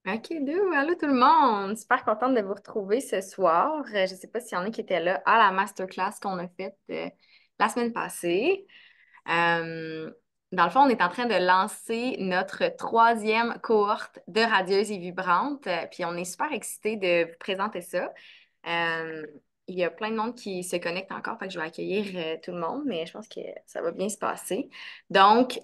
OK, allô tout le monde! Super contente de vous retrouver ce soir. Je ne sais pas s'il y en a qui étaient là à la masterclass qu'on a faite la semaine passée. Euh, Dans le fond, on est en train de lancer notre troisième cohorte de radieuses et vibrantes, puis on est super excités de vous présenter ça. Euh, il y a plein de monde qui se connecte encore, fait que je vais accueillir tout le monde, mais je pense que ça va bien se passer. Donc,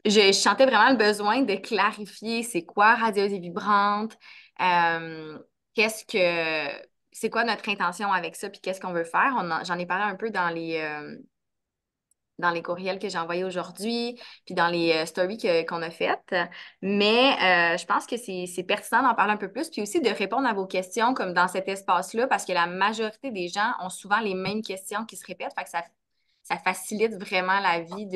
je sentais vraiment le besoin de clarifier c'est quoi radieuse et vibrante, euh, qu'est-ce que c'est quoi notre intention avec ça, puis qu'est-ce qu'on veut faire. J'en ai parlé un peu dans les courriels que j'ai envoyés aujourd'hui, puis dans les stories qu'on a faites. Mais je pense que c'est pertinent d'en parler un peu plus, puis aussi de répondre à vos questions comme dans cet espace-là, parce que la majorité des gens ont souvent les mêmes questions qui se répètent, fait que ça facilite vraiment la vie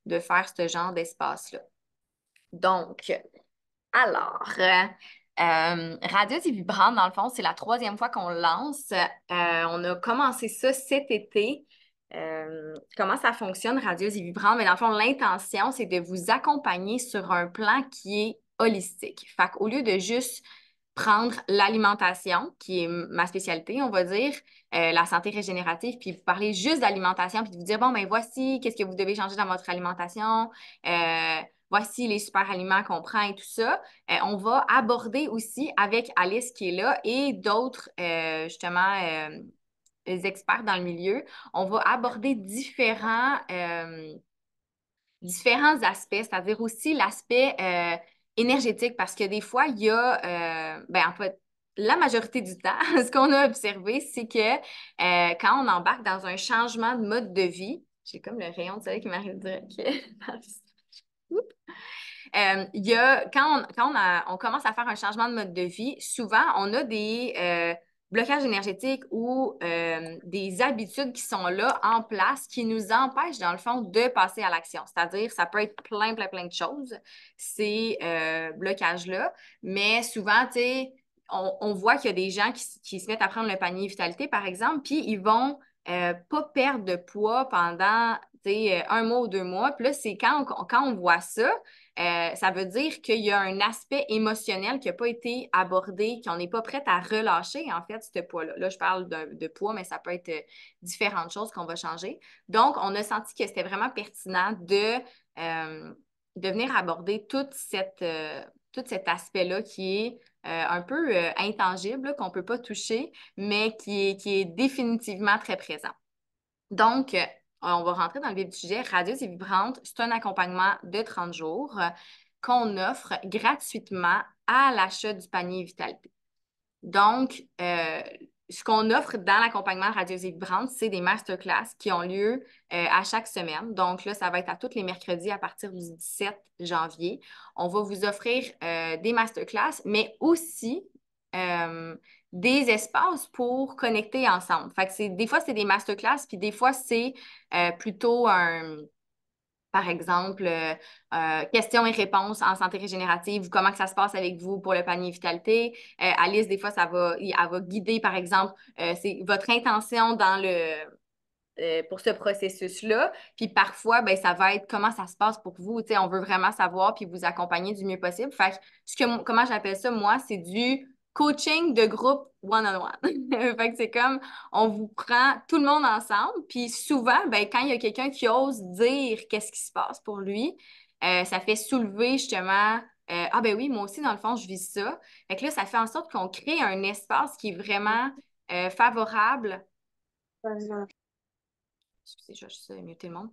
de faire ce genre d'espace-là. Donc, Radieuse et Vibrante, dans le fond, c'est la troisième fois qu'on le lance. On a commencé ça cet été. Comment ça fonctionne, Radieuse et Vibrante? Mais dans le fond, l'intention, c'est de vous accompagner sur un plan qui est holistique. Fait qu'au lieu de juste prendre l'alimentation, qui est ma spécialité, on va dire, la santé régénérative, puis vous parler juste d'alimentation, puis de vous dire, bon, ben voici, qu'est-ce que vous devez changer dans votre alimentation, voici les super aliments qu'on prend et tout ça. On va aborder aussi avec Alice qui est là et d'autres, justement, les experts dans le milieu, on va aborder différents aspects, c'est-à-dire aussi l'aspect énergétique, parce que des fois, il y a, en fait, la majorité du temps, ce qu'on a observé, c'est que quand on embarque dans un changement de mode de vie, j'ai comme le rayon de soleil qui m'arrive direct. Il y a, on commence à faire un changement de mode de vie, souvent, on a des blocages énergétiques ou des habitudes qui sont là en place qui nous empêchent, dans le fond, de passer à l'action. C'est-à-dire, ça peut être plein de choses, ces blocages-là. Mais souvent, tu sais, on voit qu'il y a des gens qui se mettent à prendre le panier vitalité, par exemple, puis ils vont pas perdre de poids pendant, tu sais, un mois ou 2 mois. Puis là, c'est quand on voit ça, ça veut dire qu'il y a un aspect émotionnel qui n'a pas été abordé, qu'on n'est pas prête à relâcher, en fait, ce poids-là. Là, je parle de poids, mais ça peut être différentes choses qu'on va changer. Donc, on a senti que c'était vraiment pertinent de venir aborder tout cet aspect-là qui est un peu intangible, là, qu'on ne peut pas toucher, mais qui est définitivement très présent. Donc, on va rentrer dans le vif du sujet. Radieuse et Vibrante, c'est un accompagnement de 30 jours qu'on offre gratuitement à l'achat du panier Vitalité. Donc, ce qu'on offre dans l'accompagnement Radieuse et Vibrante, c'est des masterclass qui ont lieu à chaque semaine. Donc là, ça va être à tous les mercredis à partir du 17 janvier. On va vous offrir des masterclass, mais aussi euh, des espaces pour connecter ensemble. Fait que des fois, c'est des masterclass, puis des fois, c'est plutôt par exemple, questions et réponses en santé régénérative, comment que ça se passe avec vous pour le panier vitalité. Alice, des fois, elle va guider, par exemple, c'est votre intention pour ce processus-là. Puis parfois, ben, ça va être comment ça se passe pour vous. Tu sais, on veut vraiment savoir puis vous accompagner du mieux possible. Fait que comment j'appelle ça, moi, c'est du coaching de groupe one-on-one. Fait que c'est comme on vous prend tout le monde ensemble. Puis souvent, ben, quand il y a quelqu'un qui ose dire qu'est-ce qui se passe pour lui, ça fait soulever justement. Ah ben oui, moi aussi, dans le fond, je vis ça. Fait que là, ça fait en sorte qu'on crée un espace qui est vraiment favorable. Excusez, je vais juste muter le monde,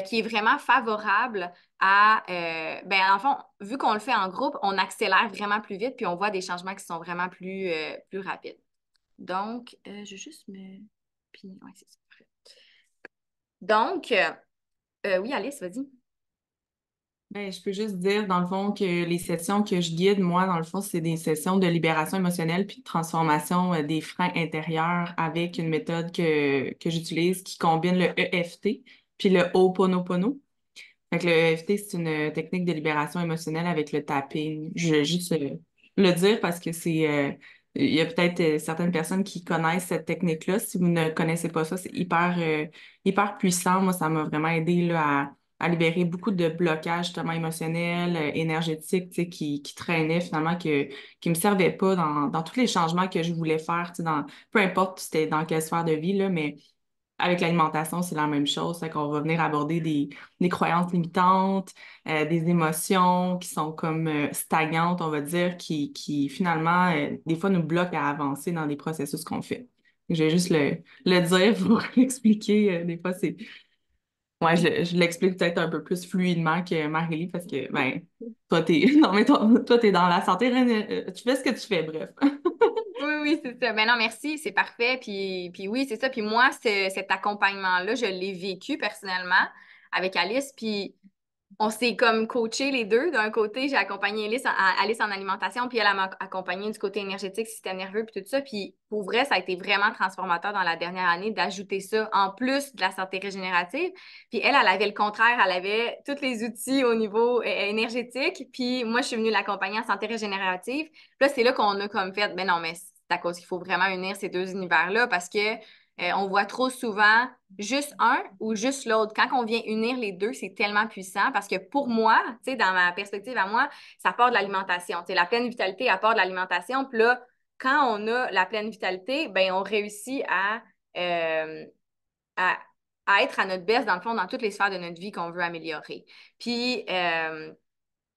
qui est vraiment favorable en fond, vu qu'on le fait en groupe, on accélère vraiment plus vite, puis on voit des changements qui sont vraiment plus rapides. Donc, je vais juste me... Puis, ouais, c'est ça. Donc, oui, Alice, vas-y. Ben, je peux juste dire, dans le fond, que les sessions que je guide, moi, dans le fond, c'est des sessions de libération émotionnelle puis de transformation des freins intérieurs avec une méthode que j'utilise qui combine le EFT puis le Ho'oponopono. Fait que le EFT, c'est une technique de libération émotionnelle avec le tapping. Je vais juste le dire parce que il y a peut-être certaines personnes qui connaissent cette technique-là. Si vous ne connaissez pas ça, c'est hyper puissant. Moi, ça m'a vraiment aidé là, à libérer beaucoup de blocages justement émotionnels, énergétiques, tu sais, qui traînaient finalement, qui me servaient pas dans tous les changements que je voulais faire, tu sais, peu importe c'était dans quelle sphère de vie, là, mais avec l'alimentation, c'est la même chose. C'est qu'on va venir aborder des croyances limitantes, des émotions qui sont comme stagnantes, on va dire, qui finalement, des fois, nous bloquent à avancer dans les processus qu'on fait. Je vais juste le dire pour l'expliquer. Des fois, c'est. Ouais, je l'explique peut-être un peu plus fluidement que Marie, parce que, ben, toi, t'es. Non, mais toi, t'es dans la santé, tu fais ce que tu fais, bref. Oui, oui, c'est ça. Ben non, merci, c'est parfait. Puis oui, c'est ça. Puis moi, cet accompagnement-là, je l'ai vécu personnellement avec Alice. Puis on s'est comme coachés les deux. D'un côté, j'ai accompagné Alice en alimentation, puis elle m'a accompagné du côté énergétique, système nerveux, puis tout ça. Puis pour vrai, ça a été vraiment transformateur dans la dernière année d'ajouter ça en plus de la santé régénérative. Puis elle avait le contraire, elle avait tous les outils au niveau énergétique. Puis moi, je suis venue l'accompagner en santé régénérative. Puis là, c'est là qu'on a comme fait, ben non, mais c'est à cause qu'il faut vraiment unir ces deux univers-là parce que on voit trop souvent juste un ou juste l'autre. Quand on vient unir les deux, c'est tellement puissant parce que pour moi, tu sais, dans ma perspective à moi, ça part de l'alimentation. Tu sais, la pleine vitalité apporte de l'alimentation. Puis là, quand on a la pleine vitalité, ben on réussit euh, à, à être à notre best, dans le fond, dans toutes les sphères de notre vie qu'on veut améliorer. Puis,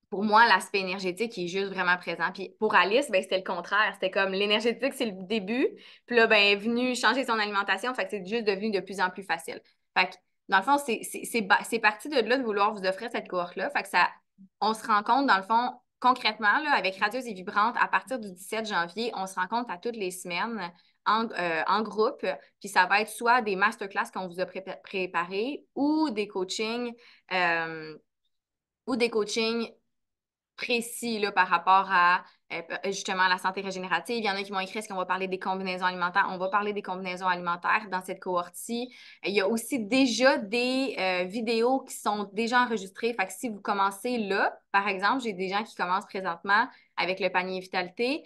pour moi, l'aspect énergétique il est juste vraiment présent. Puis pour Alice, ben, c'était le contraire. C'était comme l'énergétique, c'est le début. Puis là, ben, elle est venue changer son alimentation. Fait que c'est juste devenu de plus en plus facile. Fait que, dans le fond, c'est parti de là de vouloir vous offrir cette cohorte-là. Fait que ça, on se rend compte, dans le fond, concrètement, là, avec Radieuse et Vibrante, à partir du 17 janvier, on se rencontre à toutes les semaines en groupe. Puis ça va être soit des masterclass qu'on vous a préparés euh, ou des coachings précis là, par rapport à justement la santé régénérative. Il y en a qui m'ont écrit est-ce qu'on va parler des combinaisons alimentaires? On va parler des combinaisons alimentaires dans cette cohorte-ci. Il y a aussi déjà des vidéos qui sont déjà enregistrées. Fait que si vous commencez là, par exemple, j'ai des gens qui commencent présentement avec le panier Vitalité.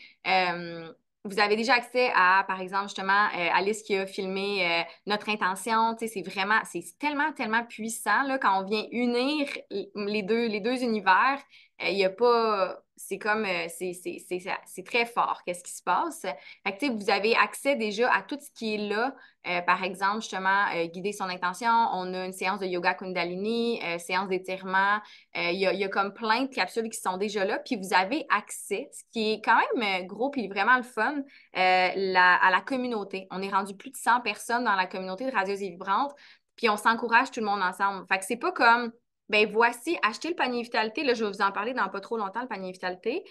Vous avez déjà accès à, par exemple, justement, Alice qui a filmé notre intention. Tu sais, c'est vraiment, c'est tellement, tellement puissant là, quand on vient unir les deux univers. Il y a pas. C'est comme. C'est très fort, qu'est-ce qui se passe. Fait que, tu sais, vous avez accès déjà à tout ce qui est là. Par exemple, justement, guider son intention. On a une séance de yoga Kundalini, séance d'étirement. Il y a comme plein de capsules qui sont déjà là. Puis vous avez accès, ce qui est quand même gros, puis vraiment le fun, à la communauté. On est rendu plus de 100 personnes dans la communauté de Radieuse et Vibrante. Puis on s'encourage tout le monde ensemble. Fait que c'est pas comme ben voici, achetez le panier Vitalité. Là, je vais vous en parler dans pas trop longtemps, le panier Vitalité.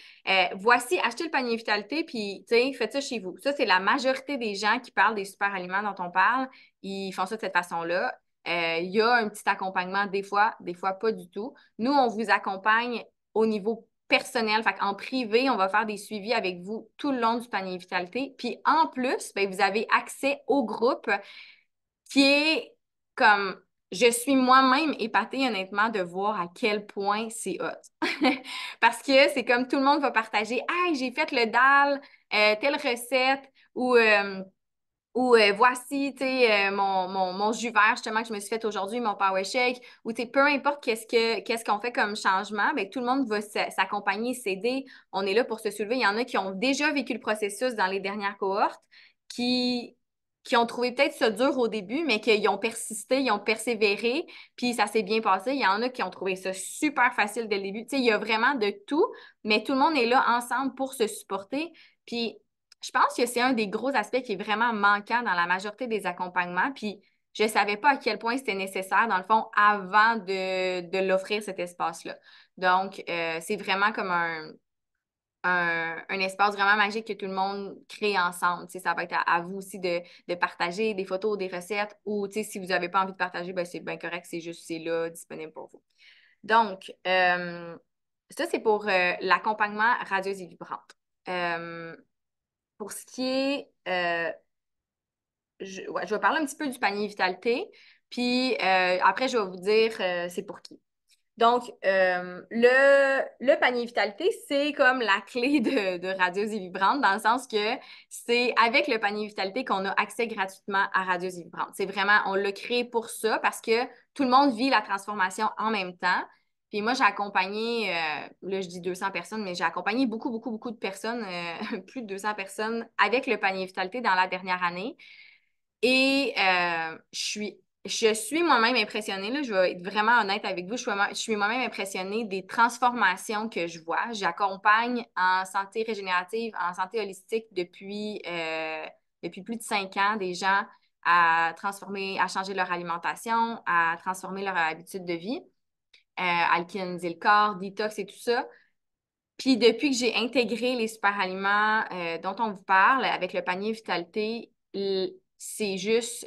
Voici, achetez le panier Vitalité, puis, tu sais, faites ça chez vous. Ça, c'est la majorité des gens qui parlent des super aliments dont on parle. Ils font ça de cette façon-là. Il y a un petit accompagnement des fois pas du tout. Nous, on vous accompagne au niveau personnel. Fait en privé, on va faire des suivis avec vous tout le long du panier Vitalité. Puis en plus, ben, vous avez accès au groupe qui est comme je suis moi-même épatée honnêtement de voir à quel point c'est hot. Parce que c'est comme tout le monde va partager hey, j'ai fait le dalle, telle recette ou voici mon jus vert justement que je me suis fait aujourd'hui, mon power shake, ou peu importe qu'est-ce qu'on fait comme changement, ben, tout le monde va s'accompagner, s'aider. On est là pour se soulever. Il y en a qui ont déjà vécu le processus dans les dernières cohortes, qui, qui ont trouvé peut-être ça dur au début, mais qu'ils ont persisté, ils ont persévéré, puis ça s'est bien passé. Il y en a qui ont trouvé ça super facile dès le début. Tu sais, il y a vraiment de tout, mais tout le monde est là ensemble pour se supporter. Puis je pense que c'est un des gros aspects qui est vraiment manquant dans la majorité des accompagnements. Puis je ne savais pas à quel point c'était nécessaire, dans le fond, avant de l'offrir cet espace-là. Donc, c'est vraiment comme un espace vraiment magique que tout le monde crée ensemble. Tu sais, ça va être à vous aussi de partager des photos, des recettes, ou tu sais, si vous n'avez pas envie de partager, ben, c'est bien correct, c'est là, disponible pour vous. Donc, ça, c'est pour l'accompagnement radieuse et vibrante. Pour ce qui est, ouais, je vais parler un petit peu du panier Vitalité, puis après, je vais vous dire c'est pour qui. Donc, le panier vitalité, c'est comme la clé de Radieuse et Vibrante, dans le sens que c'est avec le panier vitalité qu'on a accès gratuitement à Radieuse et Vibrante. C'est vraiment, on l'a créé pour ça parce que tout le monde vit la transformation en même temps. Puis moi, j'ai accompagné, là je dis 200 personnes, mais j'ai accompagné beaucoup, beaucoup, beaucoup de personnes, plus de 200 personnes avec le panier vitalité dans la dernière année. Et je suis moi-même impressionnée, là, je vais être vraiment honnête avec vous, je suis moi-même impressionnée des transformations que je vois. J'accompagne en santé régénérative, en santé holistique depuis plus de 5 ans des gens à transformer, à changer leur alimentation, à transformer leur habitude de vie, alcaliniser le corps, détox et tout ça. Puis depuis que j'ai intégré les super aliments dont on vous parle avec le panier Vitalité, c'est juste,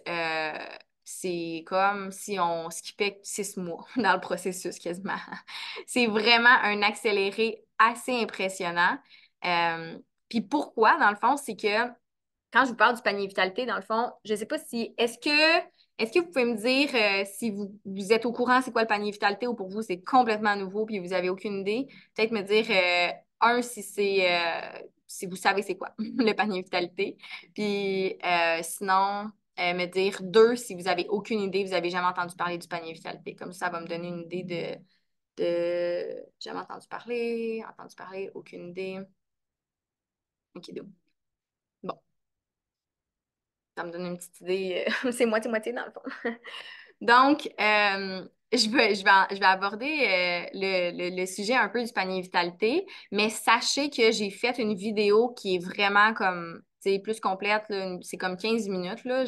c'est comme si on skippait 6 mois dans le processus quasiment. C'est vraiment un accéléré assez impressionnant. Euh, Puis pourquoi, dans le fond, c'est que quand je vous parle du panier vitalité, dans le fond, je ne sais pas si, est-ce que vous pouvez me dire si vous êtes au courant c'est quoi le panier vitalité ou pour vous c'est complètement nouveau puis vous avez aucune idée? Peut-être me dire, si vous savez c'est quoi le panier vitalité. Puis sinon, me dire deux, si vous avez aucune idée, vous avez jamais entendu parler du panier vitalité. Comme ça va me donner une idée de jamais entendu parler, aucune idée. OK, donc. Bon. Ça me donne une petite idée. C'est moitié-moitié dans le fond. Donc, je vais aborder le sujet un peu du panier vitalité, mais sachez que j'ai fait une vidéo qui est vraiment comme, c'est plus complète, là, c'est comme 15 minutes, là.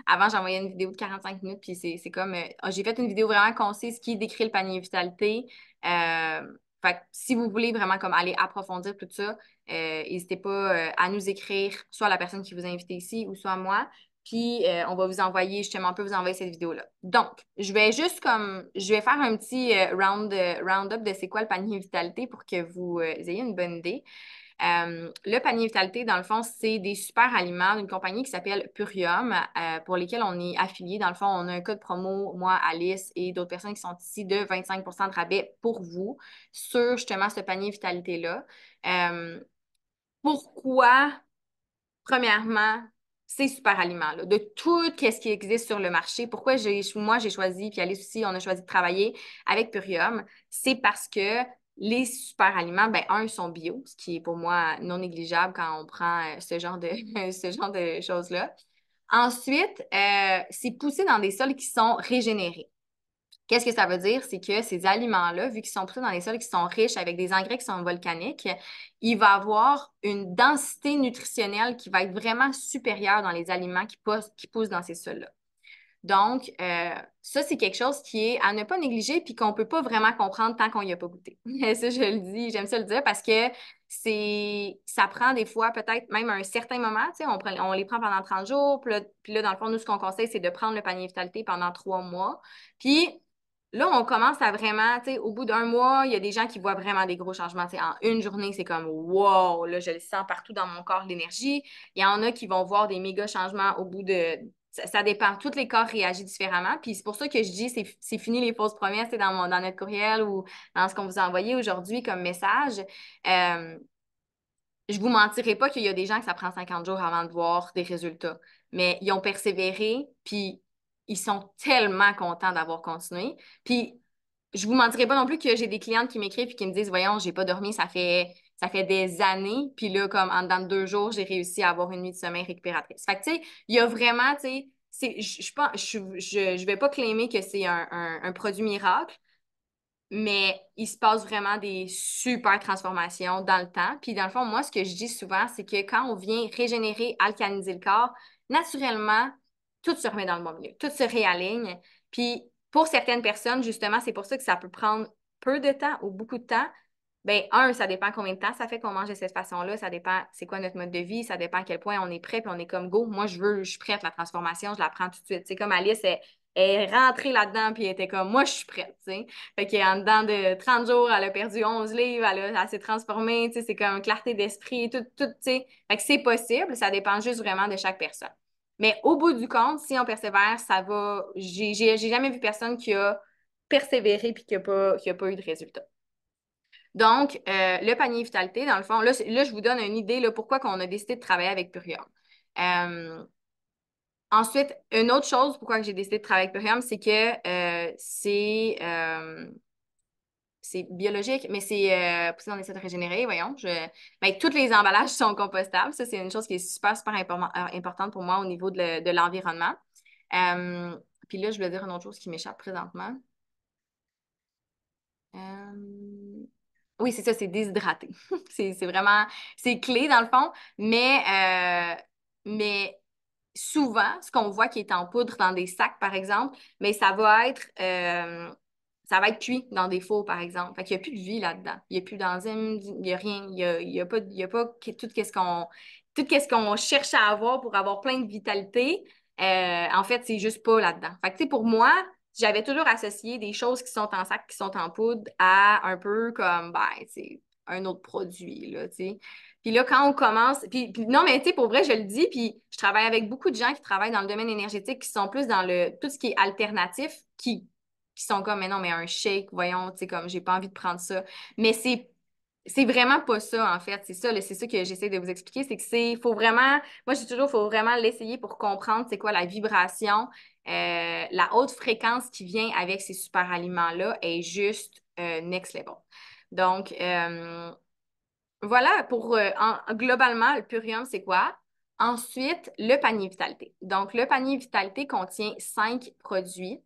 Avant, j'envoyais une vidéo de 45 minutes, puis c'est comme, j'ai fait une vidéo vraiment concise qui décrit le panier vitalité. Fait que si vous voulez vraiment comme aller approfondir tout ça, n'hésitez pas à nous écrire, soit la personne qui vous a invité ici ou soit moi. Puis on va vous envoyer, justement, on peut vous envoyer cette vidéo-là. Donc, je vais faire un petit round-up de c'est quoi le panier vitalité pour que vous ayez une bonne idée. Le panier vitalité, dans le fond, c'est des super aliments d'une compagnie qui s'appelle Purium, pour lesquels on est affilié. Dans le fond, on a un code promo, moi, Alice et d'autres personnes qui sont ici de 25 de rabais pour vous sur justement ce panier vitalité-là. Euh, Pourquoi? Premièrement, ces super aliments-là, de tout ce qui existe sur le marché, pourquoi moi j'ai choisi, puis Alice aussi, on a choisi de travailler avec Purium, c'est parce que les super aliments, ben un, ils sont bio, ce qui est pour moi non négligeable quand on prend ce genre de, ce genre de choses-là. Ensuite, c'est poussé dans des sols qui sont régénérés. Qu'est-ce que ça veut dire? C'est que ces aliments-là, vu qu'ils sont poussés dans des sols qui sont riches avec des engrais qui sont volcaniques, il va avoir une densité nutritionnelle qui va être vraiment supérieure dans les aliments qui poussent dans ces sols-là. Donc, ça, c'est quelque chose qui est à ne pas négliger puis qu'on ne peut pas vraiment comprendre tant qu'on n'y a pas goûté. Ça, je le dis, j'aime ça le dire parce que ça prend des fois peut-être même un certain moment, tu sais, on les prend pendant 30 jours, puis là, dans le fond, nous, ce qu'on conseille, c'est de prendre le panier vitalité pendant 3 mois. Puis là, on commence à vraiment, tu sais, au bout d'un mois, il y a des gens qui voient vraiment des gros changements. Tu sais, en une journée, c'est comme wow, là, je le sens partout dans mon corps, l'énergie. Il y en a qui vont voir des méga changements au bout de. Ça dépend. Tous les corps réagissent différemment. Puis c'est pour ça que je dis, c'est fini les fausses promesses, c'est dans notre courriel ou dans ce qu'on vous a envoyé aujourd'hui comme message. Euh, je vous mentirai pas qu'il y a des gens que ça prend 50 jours avant de voir des résultats. Mais ils ont persévéré, puis ils sont tellement contents d'avoir continué. Puis je vous mentirai pas non plus que j'ai des clientes qui m'écrivent et qui me disent, voyons, j'ai pas dormi, ça fait des années. Puis là, comme en dedans de 2 jours, j'ai réussi à avoir une nuit de sommeil récupératrice. Fait que, tu sais, il y a vraiment, tu sais, je vais pas claimer que c'est un produit miracle, mais il se passe vraiment des super transformations dans le temps. Puis dans le fond, moi, ce que je dis souvent, c'est que quand on vient régénérer, alcaliniser le corps, naturellement, tout se remet dans le bon milieu, tout se réaligne. Puis pour certaines personnes, justement, c'est pour ça que ça peut prendre peu de temps ou beaucoup de temps. Ben, ça dépend combien de temps ça fait qu'on mange de cette façon-là. Ça dépend c'est quoi notre mode de vie. Ça dépend à quel point on est prêt puis on est comme go. Moi, je suis prête. La transformation, je la prends tout de suite. C'est comme Alice, elle est rentrée là-dedans puis elle était comme, moi, je suis prête, tu sais. Fait qu'en dedans de 30 jours, elle a perdu 11 livres, elle s'est transformée, tu sais, c'est comme clarté d'esprit, tout, tu sais. Fait que c'est possible. Ça dépend juste vraiment de chaque personne. Mais au bout du compte, si on persévère, ça va. J'ai jamais vu personne qui a persévéré puis qu'il n'y a pas eu de résultat. Donc, le panier vitalité, dans le fond, là je vous donne une idée là, pourquoi on a décidé de travailler avec Purium. Ensuite, une autre chose pourquoi j'ai décidé de travailler avec Purium, c'est que c'est biologique, mais c'est poussé dans des de régénérés, voyons. Ben, tous les emballages sont compostables. Ça, c'est une chose qui est super, super importante pour moi au niveau de l'environnement. Euh, Puis là, je voulais dire une autre chose qui m'échappe présentement. Euh, Oui, c'est ça, c'est déshydraté. C'est vraiment, c'est clé dans le fond, mais souvent, ce qu'on voit qui est en poudre dans des sacs, par exemple, mais ça va être cuit dans des fours, par exemple. Fait qu'il n'y a plus de vie là-dedans. Il n'y a plus d'enzymes, il n'y a rien. Il y a pas tout ce qu'on cherche à avoir pour avoir plein de vitalité. En fait, c'est juste pas là-dedans. Fait que, tu sais, pour moi, j'avais toujours associé des choses qui sont en sac, qui sont en poudre, à un peu comme, ben, c'est un autre produit, là, tu sais. Puis là, quand on commence, puis non, mais tu sais, pour vrai, je le dis, puis je travaille avec beaucoup de gens qui travaillent dans le domaine énergétique, qui sont plus dans tout ce qui est alternatif, qui sont comme, mais non, mais un shake, voyons, tu sais, comme, j'ai pas envie de prendre ça. Mais c'est vraiment pas ça, en fait. C'est ça, c'est ça que j'essaie de vous expliquer, c'est que faut vraiment, moi, je dis toujours, faut vraiment l'essayer pour comprendre c'est quoi la vibration, la haute fréquence qui vient avec ces super aliments-là est juste next level. Donc, voilà, globalement, le Purium, c'est quoi? Ensuite, le panier vitalité. Donc, le panier vitalité contient 5 produits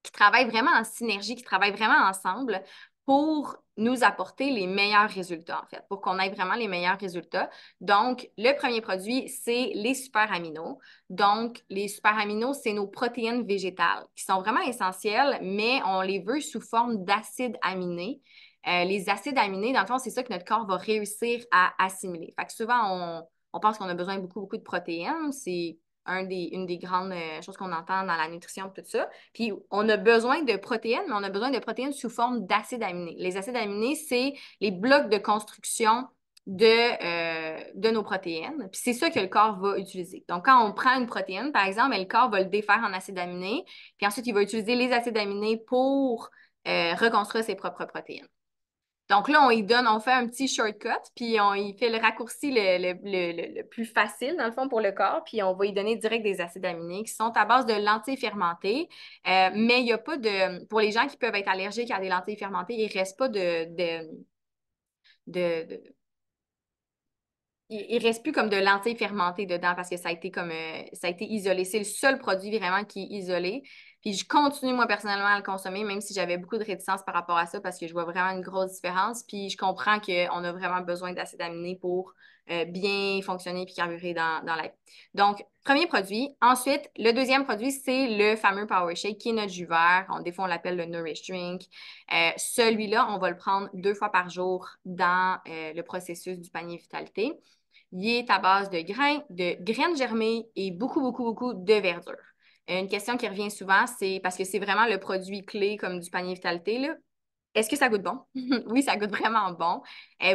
qui travaillent vraiment en synergie, qui travaillent vraiment ensemble pour nous apporter les meilleurs résultats, en fait, pour qu'on ait vraiment les meilleurs résultats. Donc, le premier produit, c'est les super aminos. Donc, les super aminos, c'est nos protéines végétales qui sont vraiment essentielles, mais on les veut sous forme d'acides aminés. Les acides aminés, dans le fond, c'est ça que notre corps va réussir à assimiler. Fait que souvent, on pense qu'on a besoin de beaucoup, beaucoup de protéines. C'est une des grandes choses qu'on entend dans la nutrition et tout ça. Puis, on a besoin de protéines, mais on a besoin de protéines sous forme d'acides aminés. Les acides aminés, c'est les blocs de construction de nos protéines. Puis, c'est ça que le corps va utiliser. Donc, quand on prend une protéine, par exemple, le corps va le défaire en acides aminés. Puis ensuite, il va utiliser les acides aminés pour reconstruire ses propres protéines. Donc là, on fait un petit shortcut, puis on y fait le raccourci le plus facile, dans le fond, pour le corps, puis on va y donner direct des acides aminés qui sont à base de lentilles fermentées. Mais il n'y a pas de. Pour les gens qui peuvent être allergiques à des lentilles fermentées, il ne reste pas de il reste plus comme de lentilles fermentées dedans parce que ça a été isolé. C'est le seul produit vraiment qui est isolé. Puis je continue moi personnellement à le consommer, même si j'avais beaucoup de réticence par rapport à ça parce que je vois vraiment une grosse différence. Puis je comprends qu'on a vraiment besoin d'acides aminés pour bien fonctionner puis carburer dans la vie. Donc, premier produit. Ensuite, le deuxième produit, c'est le fameux Power Shake qui est notre jus vert. Des fois, on l'appelle le Nourish Drink. Celui-là, on va le prendre 2 fois par jour dans le processus du panier vitalité. Il est à base de graines germées et beaucoup, beaucoup, beaucoup de verdure. Une question qui revient souvent, c'est parce que c'est vraiment le produit clé comme du panier vitalité, là. Est-ce que ça goûte bon? Oui, ça goûte vraiment bon.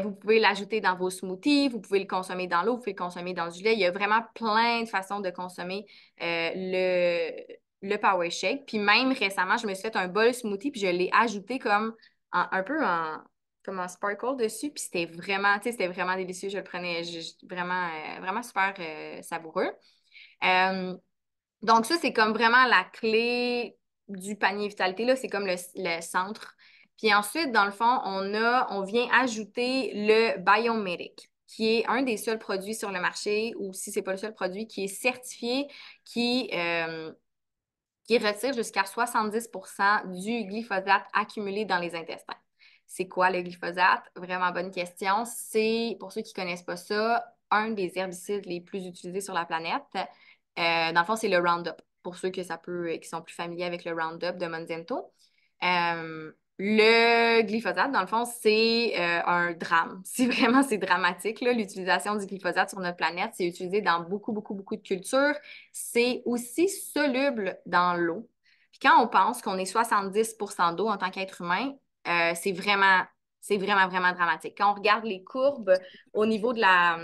Vous pouvez l'ajouter dans vos smoothies, vous pouvez le consommer dans l'eau, vous pouvez le consommer dans du lait. Il y a vraiment plein de façons de consommer le Power Shake. Puis même récemment, je me suis fait un bol smoothie puis je l'ai ajouté comme un peu comme un sparkle dessus. Puis c'était vraiment, tu sais, c'était vraiment délicieux. Je le prenais vraiment, vraiment super savoureux. Euh, donc, ça, c'est comme vraiment la clé du panier vitalité, là. C'est comme le centre. Puis ensuite, dans le fond, on vient ajouter le Biomedic, qui est un des seuls produits sur le marché, ou si c'est pas le seul produit, qui est certifié, qui, euh, qui retire jusqu'à 70% du glyphosate accumulé dans les intestins. C'est quoi le glyphosate? Vraiment bonne question. C'est, pour ceux qui ne connaissent pas ça, un des herbicides les plus utilisés sur la planète. Dans le fond, c'est le Roundup, pour ceux qui sont plus familiers avec le Roundup de Monsanto. Le glyphosate, dans le fond, c'est un drame. C'est dramatique, là, l'utilisation du glyphosate sur notre planète. C'est utilisé dans beaucoup, beaucoup, beaucoup de cultures. C'est aussi soluble dans l'eau. Puis quand on pense qu'on est 70% d'eau en tant qu'être humain, c'est vraiment, vraiment dramatique. Quand on regarde les courbes au niveau de la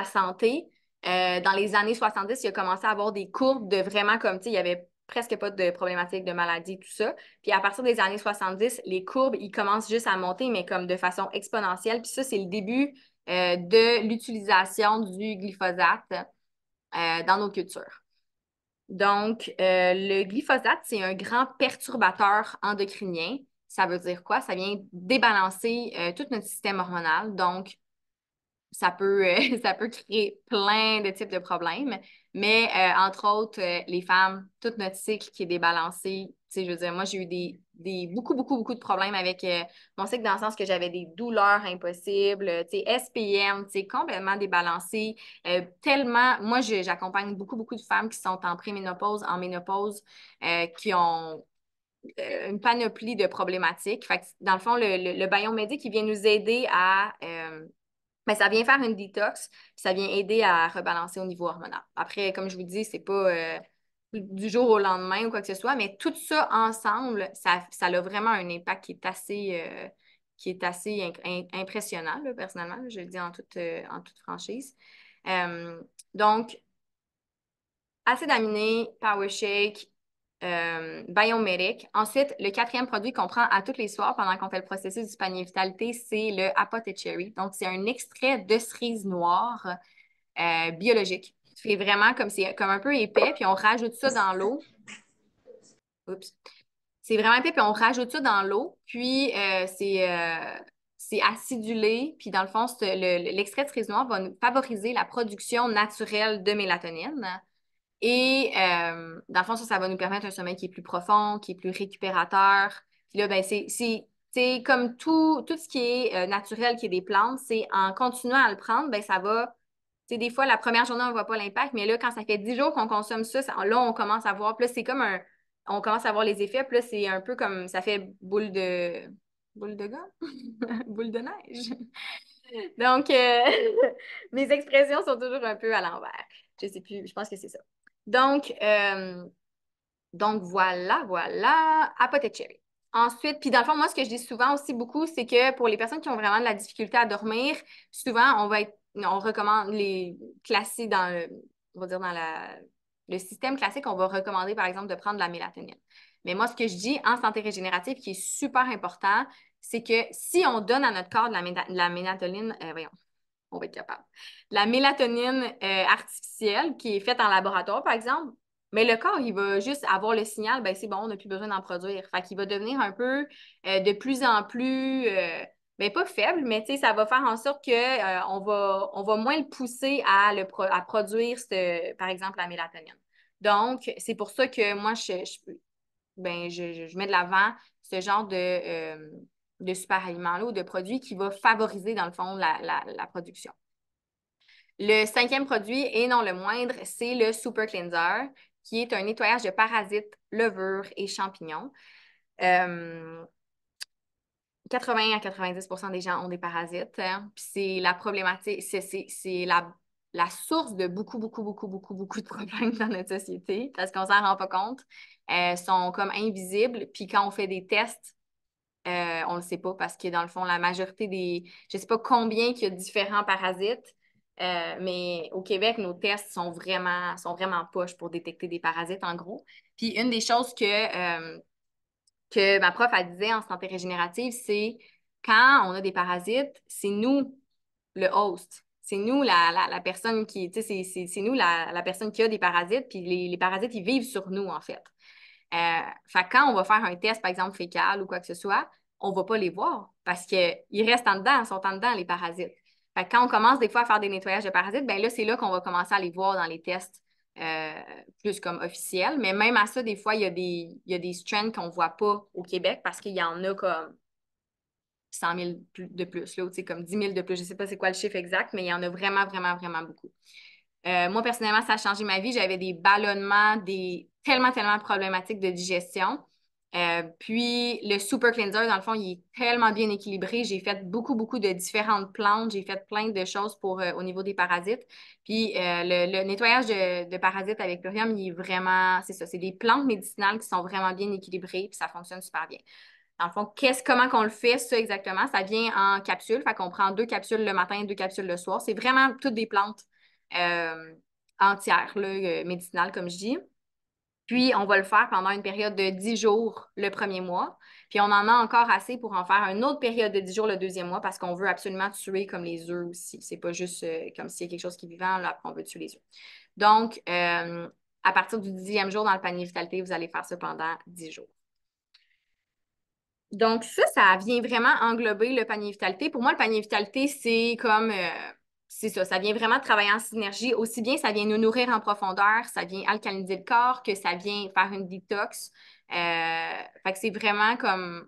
santé, dans les années 70, il a commencé à avoir des courbes de vraiment comme, tu sais, il y avait presque pas de problématiques de maladie, tout ça. Puis à partir des années 70, les courbes, ils commencent juste à monter, mais comme de façon exponentielle. Puis ça, c'est le début de l'utilisation du glyphosate dans nos cultures. Donc, le glyphosate, c'est un grand perturbateur endocrinien. Ça veut dire quoi? Ça vient débalancer tout notre système hormonal. Donc, ça peut créer plein de types de problèmes, mais entre autres, les femmes, tout notre cycle qui est débalancé. Tu sais, je veux dire, moi, j'ai eu beaucoup de problèmes avec mon cycle dans le sens que j'avais des douleurs impossibles, tu sais, SPM, tu sais, complètement débalancé. Tellement, moi, j'accompagne beaucoup de femmes qui sont en préménopause, en ménopause, qui ont une panoplie de problématiques. Fait que, dans le fond, le biomédic, il vient nous aider à mais ça vient faire une détox, puis ça vient aider à rebalancer au niveau hormonal. Après, comme je vous dis, c'est pas du jour au lendemain ou quoi que ce soit, mais tout ça ensemble, ça a vraiment un impact qui est assez impressionnant, là, personnellement. Là, je le dis en toute franchise. Donc, acide aminé, Power Shake, Biomedic. Ensuite, le quatrième produit qu'on prend à tous les soirs pendant qu'on fait le processus du panier vitalité, c'est le Apothecary Cherry. Donc, c'est un extrait de cerise noire biologique. C'est vraiment comme c'est comme un peu épais, puis on rajoute ça dans l'eau. Oups. C'est vraiment épais, puis on rajoute ça dans l'eau, puis c'est acidulé, puis dans le fond, l'extrait de cerise noire va nous favoriser la production naturelle de mélatonine. Et dans le fond, ça va nous permettre un sommeil qui est plus profond, qui est plus récupérateur. Puis là, ben, c'est comme tout ce qui est naturel, qui est des plantes, c'est en continuant à le prendre, ben, ça va. Tu sais, des fois, la première journée, on ne voit pas l'impact, mais là, quand ça fait 10 jours qu'on consomme ça, là, on commence à voir. Puis là, c'est comme un. On commence à voir les effets, puis là, c'est un peu comme. Ça fait boule de. Boule de gomme? Boule de neige. Donc, mes expressions sont toujours un peu à l'envers. Je sais plus, je pense que c'est ça. Donc, voilà, Apothecary. Ensuite, puis dans le fond, moi, ce que je dis souvent aussi beaucoup, c'est que pour les personnes qui ont vraiment de la difficulté à dormir, souvent, on recommande les classiques on va dire le système classique, on va recommander, par exemple, de prendre de la mélatonine. Mais moi, ce que je dis en santé régénérative, qui est super important, c'est que si on donne à notre corps de la mélatonine, voyons, on va être capable. La mélatonine artificielle qui est faite en laboratoire, par exemple, mais le corps, il va juste avoir le signal, ben c'est bon, on n'a plus besoin d'en produire. Fait qu'il va devenir un peu de plus en plus, ben pas faible, mais tu sais, ça va faire en sorte que on va moins le pousser à produire, par exemple, la mélatonine. Donc, c'est pour ça que moi, je mets de l'avant ce genre de super aliments-là ou de produits qui va favoriser, dans le fond, la production. Le cinquième produit, et non le moindre, c'est le Super Cleanser, qui est un nettoyage de parasites, levures et champignons. 80 à 90 des gens ont des parasites. Hein. Puis c'est la problématique, c'est la source de beaucoup de problèmes dans notre société parce qu'on s'en rend pas compte. Sont comme invisibles. Puis quand on fait des tests, on ne le sait pas parce que dans le fond, la majorité je ne sais pas combien qu'il y a de différents parasites, mais au Québec, nos tests sont vraiment poches pour détecter des parasites, en gros. Puis une des choses que ma prof elle disait en santé régénérative, c'est quand on a des parasites, c'est nous le host. C'est nous la personne qui, tu sais, c'est nous la personne qui a des parasites, puis les parasites, ils vivent sur nous, en fait. Fait que quand on va faire un test, par exemple, fécal ou quoi que ce soit, on va pas les voir parce qu'ils restent en dedans, ils sont en dedans, les parasites. Fait que quand on commence des fois à faire des nettoyages de parasites, ben là, c'est là qu'on va commencer à les voir dans les tests plus comme officiels. Mais même à ça, des fois, il y a des strains qu'on voit pas au Québec parce qu'il y en a comme 100 000 de plus, là, ou comme 10 000 de plus. Je sais pas c'est quoi le chiffre exact, mais il y en a vraiment beaucoup. Moi, personnellement, ça a changé ma vie. J'avais des ballonnements, tellement problématiques de digestion. Puis, le Super Cleanser, dans le fond, il est tellement bien équilibré. J'ai fait beaucoup de différentes plantes. J'ai fait plein de choses au niveau des parasites. Puis, le nettoyage de parasites avec Plurium, il est vraiment, c'est ça, c'est des plantes médicinales qui sont vraiment bien équilibrées, puis ça fonctionne super bien. Dans le fond, comment qu'on le fait, ça exactement? Ça vient en capsules. Fait qu'on prend 2 capsules le matin, 2 capsules le soir. C'est vraiment toutes des plantes euh, entières, là, médicinales, comme je dis. Puis, on va le faire pendant une période de 10 jours le premier mois. Puis, on en a encore assez pour en faire une autre période de 10 jours le deuxième mois parce qu'on veut absolument tuer comme les œufs aussi. C'est pas juste comme s'il y a quelque chose qui est vivant, là, après, on veut tuer les œufs. Donc, à partir du 10e jour dans le panier vitalité, vous allez faire ça pendant 10 jours. Donc, ça vient vraiment englober le panier vitalité. Pour moi, le panier vitalité, c'est comme, c'est ça vient vraiment travailler en synergie. Aussi bien, ça vient nous nourrir en profondeur, ça vient alcaliniser le corps, que ça vient faire une détox. Fait que c'est vraiment comme,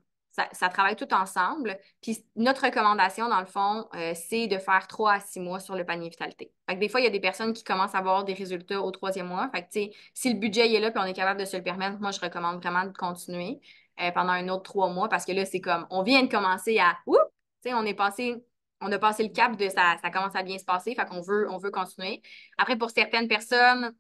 ça travaille tout ensemble. Puis notre recommandation, dans le fond, c'est de faire 3 à 6 mois sur le panier vitalité. Fait que des fois, il y a des personnes qui commencent à avoir des résultats au troisième mois. Fait que, tu sais, si le budget est là puis on est capable de se le permettre, moi, je recommande vraiment de continuer pendant un autre 3 mois parce que là, c'est comme, on vient de commencer à, oups, tu sais, on a passé le cap de ça commence à bien se passer, fait qu'on on veut continuer. Après, pour certaines personnes,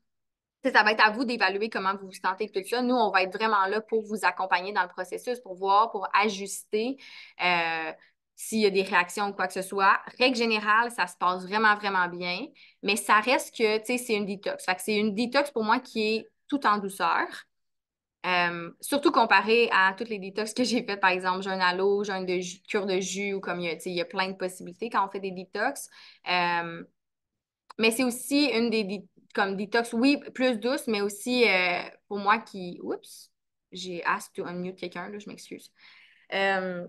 ça va être à vous d'évaluer comment vous vous sentez et tout ça. Nous, on va être vraiment là pour vous accompagner dans le processus, pour voir, pour ajuster s'il y a des réactions ou quoi que ce soit. Règle générale, ça se passe vraiment, vraiment bien, mais ça reste que, tu sais, c'est une détox. Fait que c'est une détox pour moi qui est tout en douceur. Surtout comparé à toutes les détox que j'ai faites, par exemple, jeûne à l'eau, jeûne de cure de jus, ou comme il y a plein de possibilités quand on fait des détox. Mais c'est aussi une comme détox, oui, plus douce, mais aussi pour moi qui. Oups, j'ai asked to unmute quelqu'un, là, je m'excuse. Euh,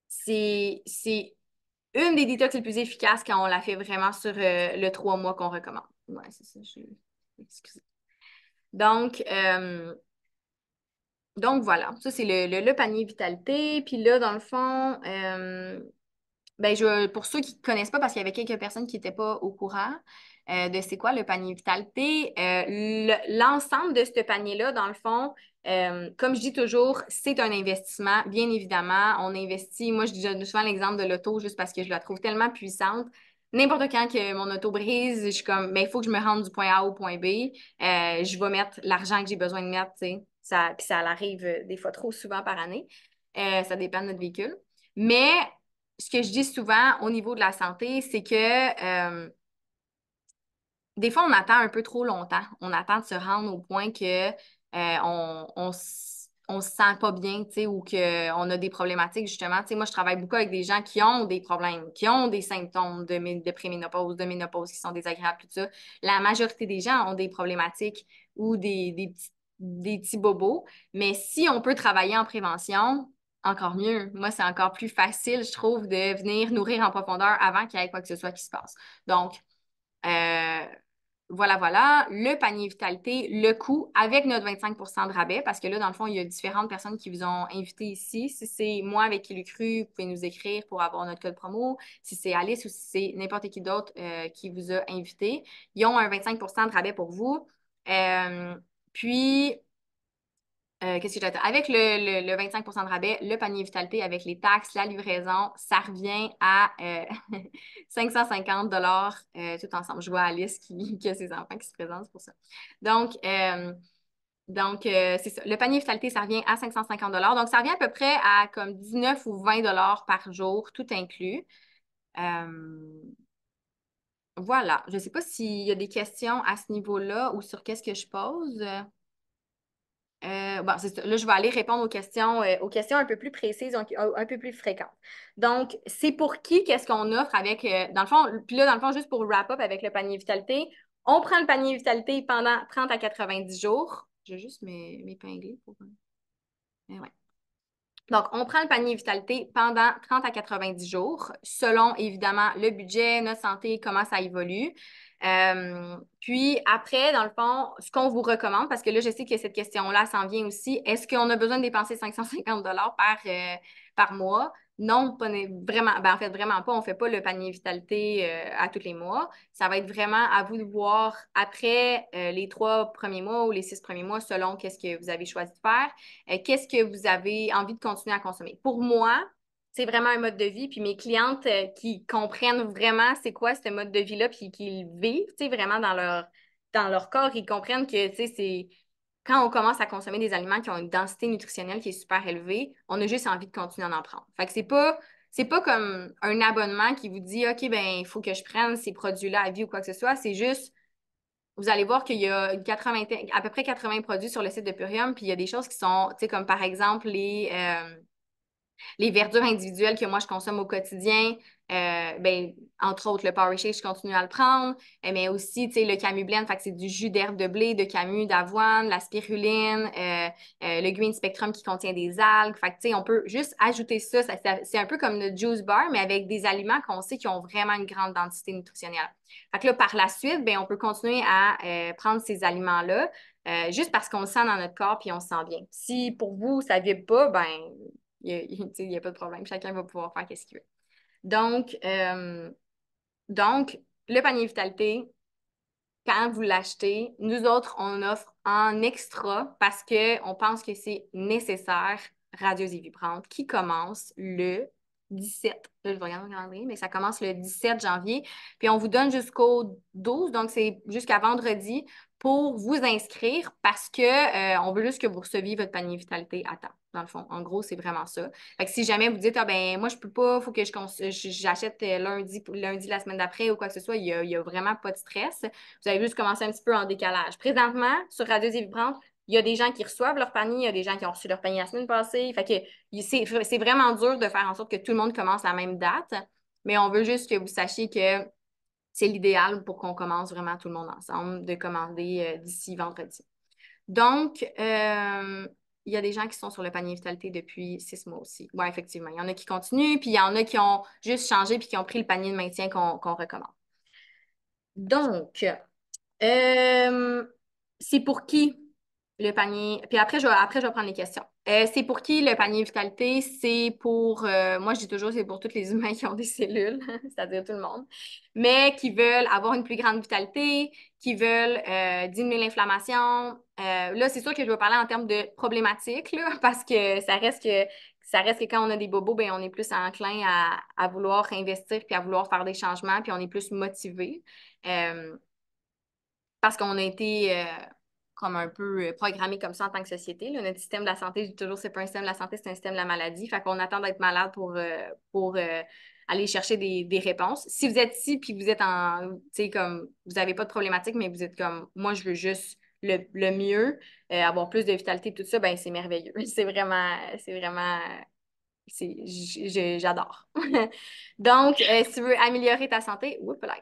c'est une des détox les plus efficaces quand on la fait vraiment sur le 3 mois qu'on recommande. Ouais, c'est ça, excusez. Donc, donc voilà, ça c'est le panier vitalité. Puis là, dans le fond, ben pour ceux qui ne connaissent pas, parce qu'il y avait quelques personnes qui n'étaient pas au courant de c'est quoi le panier vitalité, l'ensemble de ce panier-là, dans le fond, comme je dis toujours, c'est un investissement, bien évidemment. On investit, moi je donne souvent l'exemple de l'auto juste parce que je la trouve tellement puissante. N'importe quand que mon auto brise, je suis comme, mais il faut que je me rende du point A au point B. Je vais mettre l'argent que j'ai besoin de mettre, tu sais. Puis ça arrive des fois trop souvent par année. Ça dépend de notre véhicule. Mais ce que je dis souvent au niveau de la santé, c'est que des fois, on attend un peu trop longtemps. On attend de se rendre au point que on se sent pas bien, tu sais, ou qu'on a des problématiques, justement. Tu sais, moi, je travaille beaucoup avec des gens qui ont des problèmes, qui ont des symptômes de préménopause, de ménopause qui sont désagréables, tout ça. La majorité des gens ont des problématiques ou des petits bobos. Mais si on peut travailler en prévention, encore mieux. Moi, c'est encore plus facile, je trouve, de venir nourrir en profondeur avant qu'il y ait quoi que ce soit qui se passe. Donc, euh, voilà. Le panier vitalité, le coût avec notre 25 de rabais, parce que là, dans le fond, il y a différentes personnes qui vous ont invité ici. Si c'est moi avec qui le cru, vous pouvez nous écrire pour avoir notre code promo. Si c'est Alice ou si c'est n'importe qui d'autre qui vous a invité, ils ont un 25 de rabais pour vous. Euh, puis, qu'est-ce que j'ai dit? Avec le 25 de rabais, le panier vitalité avec les taxes, la livraison, ça revient à 550 tout ensemble. Je vois Alice qui a ses enfants qui se présentent pour ça. Donc, c'est ça. Le panier vitalité, ça revient à 550 donc, ça revient à peu près à comme 19 ou 20 par jour, tout inclus. Euh, voilà. Je ne sais pas s'il y a des questions à ce niveau-là ou sur qu'est-ce que je pose. Bon, c'est ça. Là, je vais aller répondre aux questions un peu plus précises, un peu plus fréquentes. Donc, c'est pour qui, qu'est-ce qu'on offre avec, dans le fond, puis là, dans le fond, juste pour wrap up avec le panier vitalité, on prend le panier vitalité pendant 30 à 90 jours. Je vais juste m'épingler pour. Ouais. Donc, on prend le panier vitalité pendant 30 à 90 jours, selon évidemment le budget, notre santé, comment ça évolue. Puis après, dans le fond, ce qu'on vous recommande, parce que là, je sais que cette question-là s'en vient aussi, est-ce qu'on a besoin de dépenser 550 par mois? Non, vraiment, ben en fait, vraiment pas. On ne fait pas le panier vitalité à tous les mois. Ça va être vraiment à vous de voir après les 3 premiers mois ou les 6 premiers mois, selon qu'est-ce que vous avez choisi de faire qu'est-ce que vous avez envie de continuer à consommer. Pour moi, c'est vraiment un mode de vie. Puis mes clientes qui comprennent vraiment c'est quoi ce mode de vie-là, puis qui le vivent, tu sais, vraiment dans leur corps, ils comprennent que, tu sais, c'est quand on commence à consommer des aliments qui ont une densité nutritionnelle qui est super élevée, on a juste envie de continuer à en prendre. Fait que c'est pas comme un abonnement qui vous dit, OK, ben, il faut que je prenne ces produits-là à vie ou quoi que ce soit. C'est juste vous allez voir qu'il y a à peu près 80 produits sur le site de Purium, puis il y a des choses qui sont, tu sais, comme par exemple les verdures individuelles que moi, je consomme au quotidien, ben, entre autres, le Power Shake, je continue à le prendre, mais aussi, tu sais, le Camu Blend, fait que c'est du jus d'herbe de blé, de camu, d'avoine, la spiruline, le Green Spectrum qui contient des algues. Fait que, tu sais, on peut juste ajouter ça. C'est un peu comme le juice bar, mais avec des aliments qu'on sait qui ont vraiment une grande densité nutritionnelle. Fait que là, par la suite, ben, on peut continuer à prendre ces aliments-là. Juste parce qu'on le sent dans notre corps puis on se sent bien. Si pour vous, ça ne vibre pas, ben il y a pas de problème. Chacun va pouvoir faire ce qu'il veut. Donc, donc, le panier vitalité, quand vous l'achetez, nous autres, on offre en extra parce qu'on pense que c'est nécessaire, radieuse et vibrante, qui commence le 17. Là, je vais regarder mon calendrier, mais ça commence le 17 janvier. Puis on vous donne jusqu'au 12, donc c'est jusqu'à vendredi pour vous inscrire parce que on veut juste que vous receviez votre panier vitalité à temps, dans le fond. En gros, c'est vraiment ça. Fait que si jamais vous dites, ah ben moi, je peux pas, faut que j'achète lundi la semaine d'après ou quoi que ce soit, il y a vraiment pas de stress. Vous avez juste commencé un petit peu en décalage. Présentement, sur Radio et Vibrante, il y a des gens qui reçoivent leur panier, il y a des gens qui ont reçu leur panier la semaine passée. Fait que c'est vraiment dur de faire en sorte que tout le monde commence à la même date, mais on veut juste que vous sachiez que c'est l'idéal pour qu'on commence vraiment tout le monde ensemble de commander d'ici vendredi. Donc, il y a des gens qui sont sur le panier vitalité depuis 6 mois aussi. Oui, effectivement. Il y en a qui continuent, puis il y en a qui ont juste changé puis qui ont pris le panier de maintien qu'on recommande. Donc, euh, c'est pour qui le panier? Puis après, je vais prendre les questions. C'est pour qui le panier vitalité? C'est pour, moi je dis toujours, c'est pour tous les humains qui ont des cellules, c'est-à-dire tout le monde, mais qui veulent avoir une plus grande vitalité, qui veulent diminuer l'inflammation. Là, c'est sûr que je vais parler en termes de problématiques, là, parce que ça reste que quand on a des bobos, ben, on est plus enclin à vouloir investir puis à vouloir faire des changements, puis on est plus motivé. Euh, parce qu'on a été comme un peu programmé comme ça en tant que société. Là. Notre système de la santé, je dis toujours, c'est pas un système de la santé, c'est un système de la maladie. Fait qu'on attend d'être malade pour aller chercher des réponses. Si vous êtes ici puis vous êtes tu sais, comme, vous n'avez pas de problématique, mais vous êtes comme, moi, je veux juste le mieux, avoir plus de vitalité, tout ça, ben c'est merveilleux. J'adore. Donc, si tu veux améliorer ta santé, oups, là,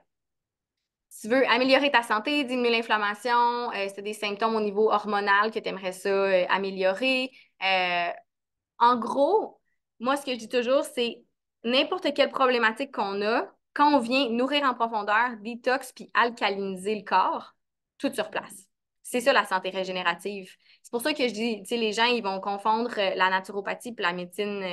si tu veux améliorer ta santé, diminuer l'inflammation, c'est des symptômes au niveau hormonal que tu aimerais ça améliorer. Euh, En gros, moi, ce que je dis toujours, c'est n'importe quelle problématique qu'on a, quand on vient nourrir en profondeur, détox puis alcaliniser le corps, tout sur place. C'est ça la santé régénérative. C'est pour ça que je dis, tu sais, les gens, ils vont confondre la naturopathie et la médecine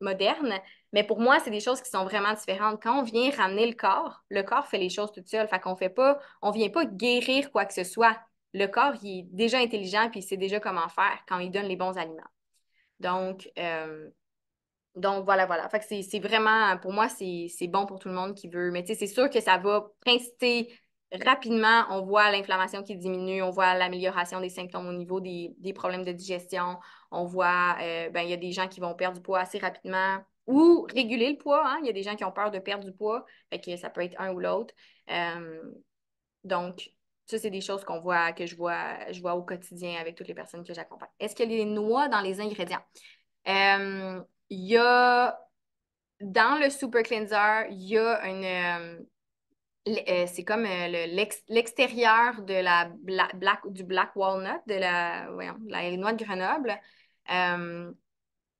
moderne. Mais pour moi, c'est des choses qui sont vraiment différentes. Quand on vient ramener le corps fait les choses tout seul. Fait qu'on fait pas, on vient pas guérir quoi que ce soit. Le corps, il est déjà intelligent puis il sait déjà comment faire quand il donne les bons aliments. Donc, voilà, voilà. Fait que c'est vraiment, pour moi, c'est bon pour tout le monde qui veut. Mais tu sais, c'est sûr que ça va principer rapidement. On voit l'inflammation qui diminue, on voit l'amélioration des symptômes au niveau des problèmes de digestion. On voit, ben, il y a des gens qui vont perdre du poids assez rapidement ou réguler le poids, hein. Il y a des gens qui ont peur de perdre du poids. Fait que ça peut être un ou l'autre. Euh, donc, ça, c'est des choses que je vois au quotidien avec toutes les personnes que j'accompagne. Est-ce qu'il y a des noix dans les ingrédients? Euh, Il y a dans le Super Cleanser, il y a c'est comme l'extérieur de du Black Walnut, voyons, la noix de Grenoble. Euh,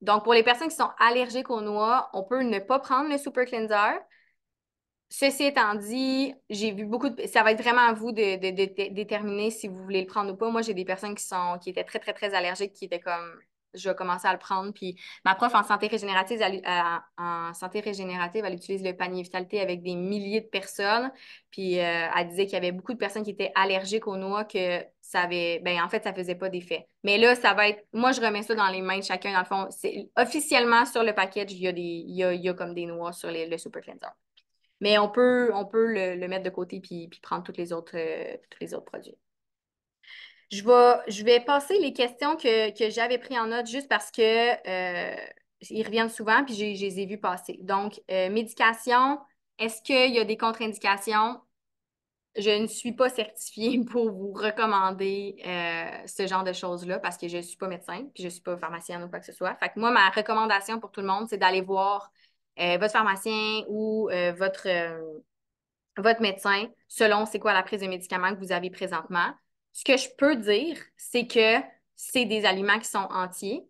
donc, pour les personnes qui sont allergiques aux noix, on peut ne pas prendre le Super Cleanser. Ceci étant dit, j'ai vu beaucoup de... Ça va être vraiment à vous de déterminer si vous voulez le prendre ou pas. Moi, j'ai des personnes qui étaient très, très, très allergiques, qui étaient comme, je vais commencer à le prendre. Puis ma prof en santé régénérative, elle utilise le panier vitalité avec des milliers de personnes. Puis elle disait qu'il y avait beaucoup de personnes qui étaient allergiques aux noix, que ça avait... Ben, en fait, ça faisait pas d'effet. Mais là, ça va être... Moi, je remets ça dans les mains de chacun. Dans le fond, officiellement, sur le package, il y a comme des noix sur le Super Cleanser. Mais on peut le mettre de côté puis prendre tous les autres produits. Je vais passer les questions que j'avais pris en note juste parce que ils reviennent souvent puis je les ai vus passer. Donc, médication, est-ce qu'il y a des contre-indications? je ne suis pas certifiée pour vous recommander ce genre de choses-là parce que je ne suis pas médecin, puis je ne suis pas pharmacienne ou quoi que ce soit. Fait que moi, ma recommandation pour tout le monde, c'est d'aller voir votre pharmacien ou votre médecin selon c'est quoi la prise de médicaments que vous avez présentement. Ce que je peux dire, c'est que c'est des aliments qui sont entiers.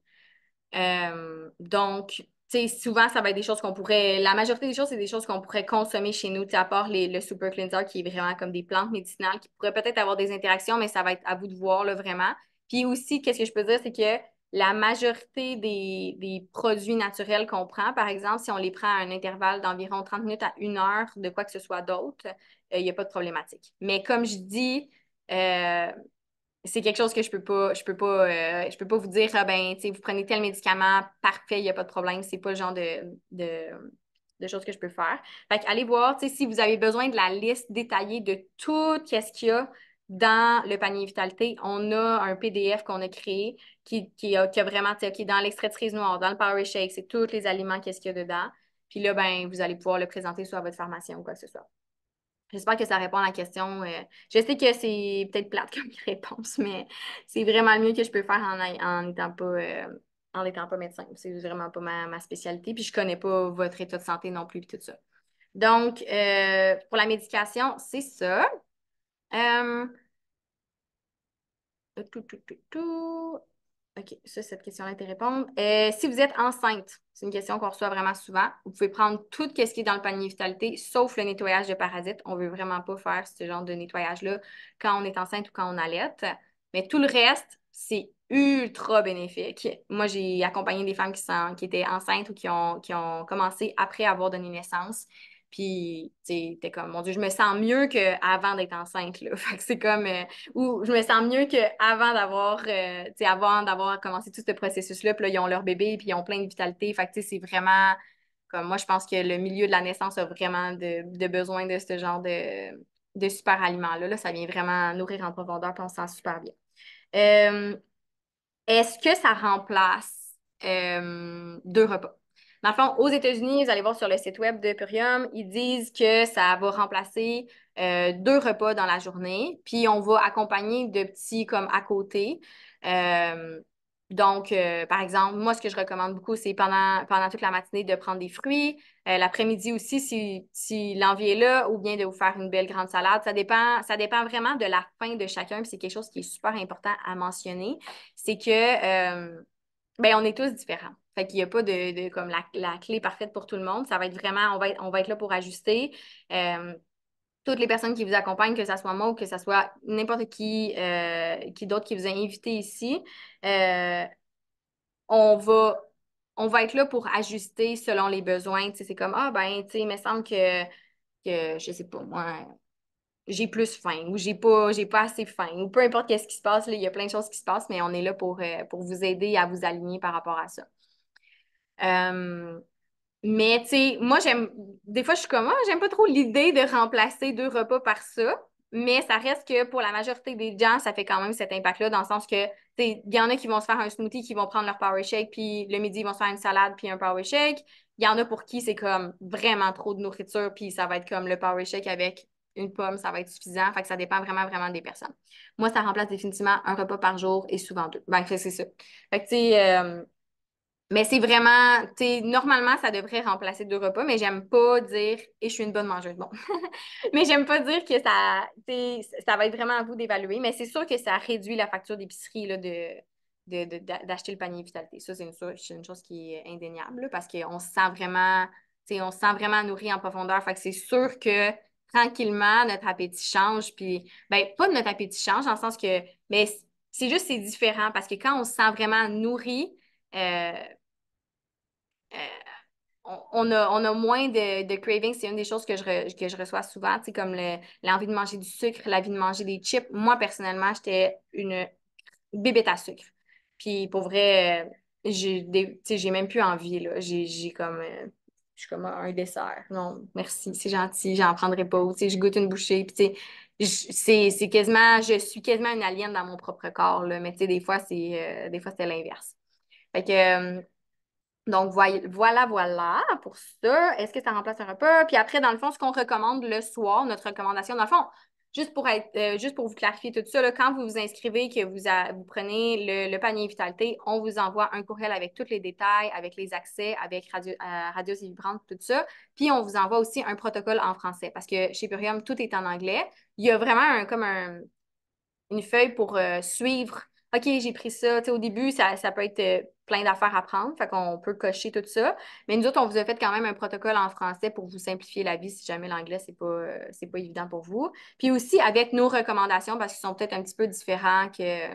Donc, tu sais, souvent, ça va être des choses qu'on pourrait. La majorité des choses, c'est des choses qu'on pourrait consommer chez nous, tu sais, à part le Super Cleanser qui est vraiment comme des plantes médicinales qui pourraient peut-être avoir des interactions, mais ça va être à vous de voir, là, vraiment. Puis aussi, qu'est-ce que je peux dire, c'est que la majorité des produits naturels qu'on prend, par exemple, si on les prend à un intervalle d'environ 30 minutes à 1 heure de quoi que ce soit d'autre, il n'y a pas de problématique. Mais comme je dis, euh, c'est quelque chose que je peux pas vous dire, ah ben, tu sais, vous prenez tel médicament, parfait, il n'y a pas de problème. C'est pas le genre de choses que je peux faire. Fait allez voir, tu sais, si vous avez besoin de la liste détaillée de tout ce qu'il y a dans le panier Vitalité, on a un PDF qu'on a créé qui a vraiment, tu sais, qui est dans l'extrait de cerise noire, dans le Power Shake, c'est tous les aliments, qu'est-ce qu'il y a dedans. Puis là, ben, vous allez pouvoir le présenter soit à votre pharmacien ou quoi que ce soit. J'espère que ça répond à la question. Je sais que c'est peut-être plate comme réponse, mais c'est vraiment le mieux que je peux faire en n'étant pas médecin. C'est vraiment pas ma spécialité. Puis je connais pas votre état de santé non plus, puis tout ça. Donc, pour la médication, c'est ça. Euh, tout, tout, tout, tout. OK, ça, cette question-là était répondre. Si vous êtes enceinte, c'est une question qu'on reçoit vraiment souvent. Vous pouvez prendre tout ce qui est dans le panier vitalité, sauf le nettoyage de parasites. On ne veut vraiment pas faire ce genre de nettoyage-là quand on est enceinte ou quand on allaite. Mais tout le reste, c'est ultra bénéfique. Moi, j'ai accompagné des femmes qui étaient enceintes ou qui ont commencé après avoir donné naissance. Puis, tu sais, t'es comme, mon Dieu, je me sens mieux qu'avant d'être enceinte, là. Fait que c'est comme, ou je me sens mieux qu'avant tu sais, avant d'avoir commencé tout ce processus-là. Puis là, ils ont leur bébé, puis ils ont plein de vitalité. Fait que, tu sais, c'est vraiment, comme moi, je pense que le milieu de la naissance a vraiment de besoin de ce genre de super aliments-là. Là, ça vient vraiment nourrir en profondeur, puis on se sent super bien. Euh, Est-ce que ça remplace 2 repas? Dans le fond, aux États-Unis, vous allez voir sur le site web de Purium, ils disent que ça va remplacer 2 repas dans la journée, puis on va accompagner de petits comme à côté. Euh, donc, par exemple, moi, ce que je recommande beaucoup, c'est pendant toute la matinée de prendre des fruits. L'après-midi aussi, si l'envie est là, ou bien de vous faire une belle grande salade. Ça dépend vraiment de la faim de chacun, puis c'est quelque chose qui est super important à mentionner. C'est que ben, on est tous différents. Fait qu'il n'y a pas de comme la clé parfaite pour tout le monde. Ça va être vraiment, on va être là pour ajuster. Euh, Toutes les personnes qui vous accompagnent, que ce soit moi ou que ce soit n'importe qui d'autre qui vous a invité ici, euh, on va, on va être là pour ajuster selon les besoins. Tu sais, c'est comme, ah ben, tu sais, il me semble je sais pas, moi, j'ai plus faim ou j'ai pas assez faim ou peu importe qu'est-ce qui se passe, là, il y a plein de choses qui se passent, mais on est là pour vous aider à vous aligner par rapport à ça. Euh, mais tu sais, moi des fois je suis comme, ah, j'aime pas trop l'idée de remplacer 2 repas par ça, mais ça reste que pour la majorité des gens, ça fait quand même cet impact-là dans le sens que, tu sais, il y en a qui vont se faire un smoothie, qui vont prendre leur power shake, puis le midi, ils vont se faire une salade, puis un power shake. Il y en a pour qui c'est comme vraiment trop de nourriture, puis ça va être comme le power shake avec une pomme, ça va être suffisant. Fait que ça dépend vraiment, vraiment des personnes. Moi, ça remplace définitivement un repas par jour et souvent 2. Ben, c'est ça. Fait que, tu sais, mais c'est vraiment, tu sais, normalement, ça devrait remplacer 2 repas, mais j'aime pas dire, et je suis une bonne mangeuse, bon. Mais j'aime pas dire que ça, tu sais, ça va être vraiment à vous d'évaluer, mais c'est sûr que ça réduit la facture d'épicerie, là, d'acheter le panier Vitalité. Ça, c'est une chose qui est indéniable, là, parce qu'on se sent vraiment, tu sais, on se sent vraiment nourri en profondeur. Fait que c'est sûr que tranquillement, notre appétit change, puis, ben, pas notre appétit change, dans le sens que, mais c'est différent, parce que quand on se sent vraiment nourri, euh, euh, on a moins de cravings. C'est une des choses que je reçois souvent, tu sais, comme l'envie de manger du sucre, l'envie de manger des chips. Moi, personnellement, j'étais une bébête à sucre. Puis pour vrai, tu sais, j'ai même plus envie, là. J'ai comme, je suis comme un dessert. Non, merci, c'est gentil, j'en prendrai pas. Ou, tu sais, je goûte une bouchée. Puis, tu sais, c'est quasiment, je suis quasiment une alien dans mon propre corps, là. Mais, tu sais, des fois, c'est l'inverse. Fait que, donc, voilà pour ça. Est-ce que ça remplace un repas? Puis après, dans le fond, ce qu'on recommande le soir, notre recommandation, dans le fond, juste pour vous clarifier tout ça, là, quand vous vous inscrivez, que vous prenez le panier Vitalité, on vous envoie un courriel avec tous les détails, avec les accès, avec Radio et Vibrante, tout ça. Puis on vous envoie aussi un protocole en français parce que chez Purium, tout est en anglais. Il y a vraiment une feuille pour suivre. OK, j'ai pris ça. Tu sais, au début, ça peut être plein d'affaires à prendre. Fait qu'on peut cocher tout ça. Mais nous autres, on vous a fait quand même un protocole en français pour vous simplifier la vie si jamais l'anglais, c'est pas évident pour vous. Puis aussi avec nos recommandations parce qu'ils sont peut-être un petit peu différents que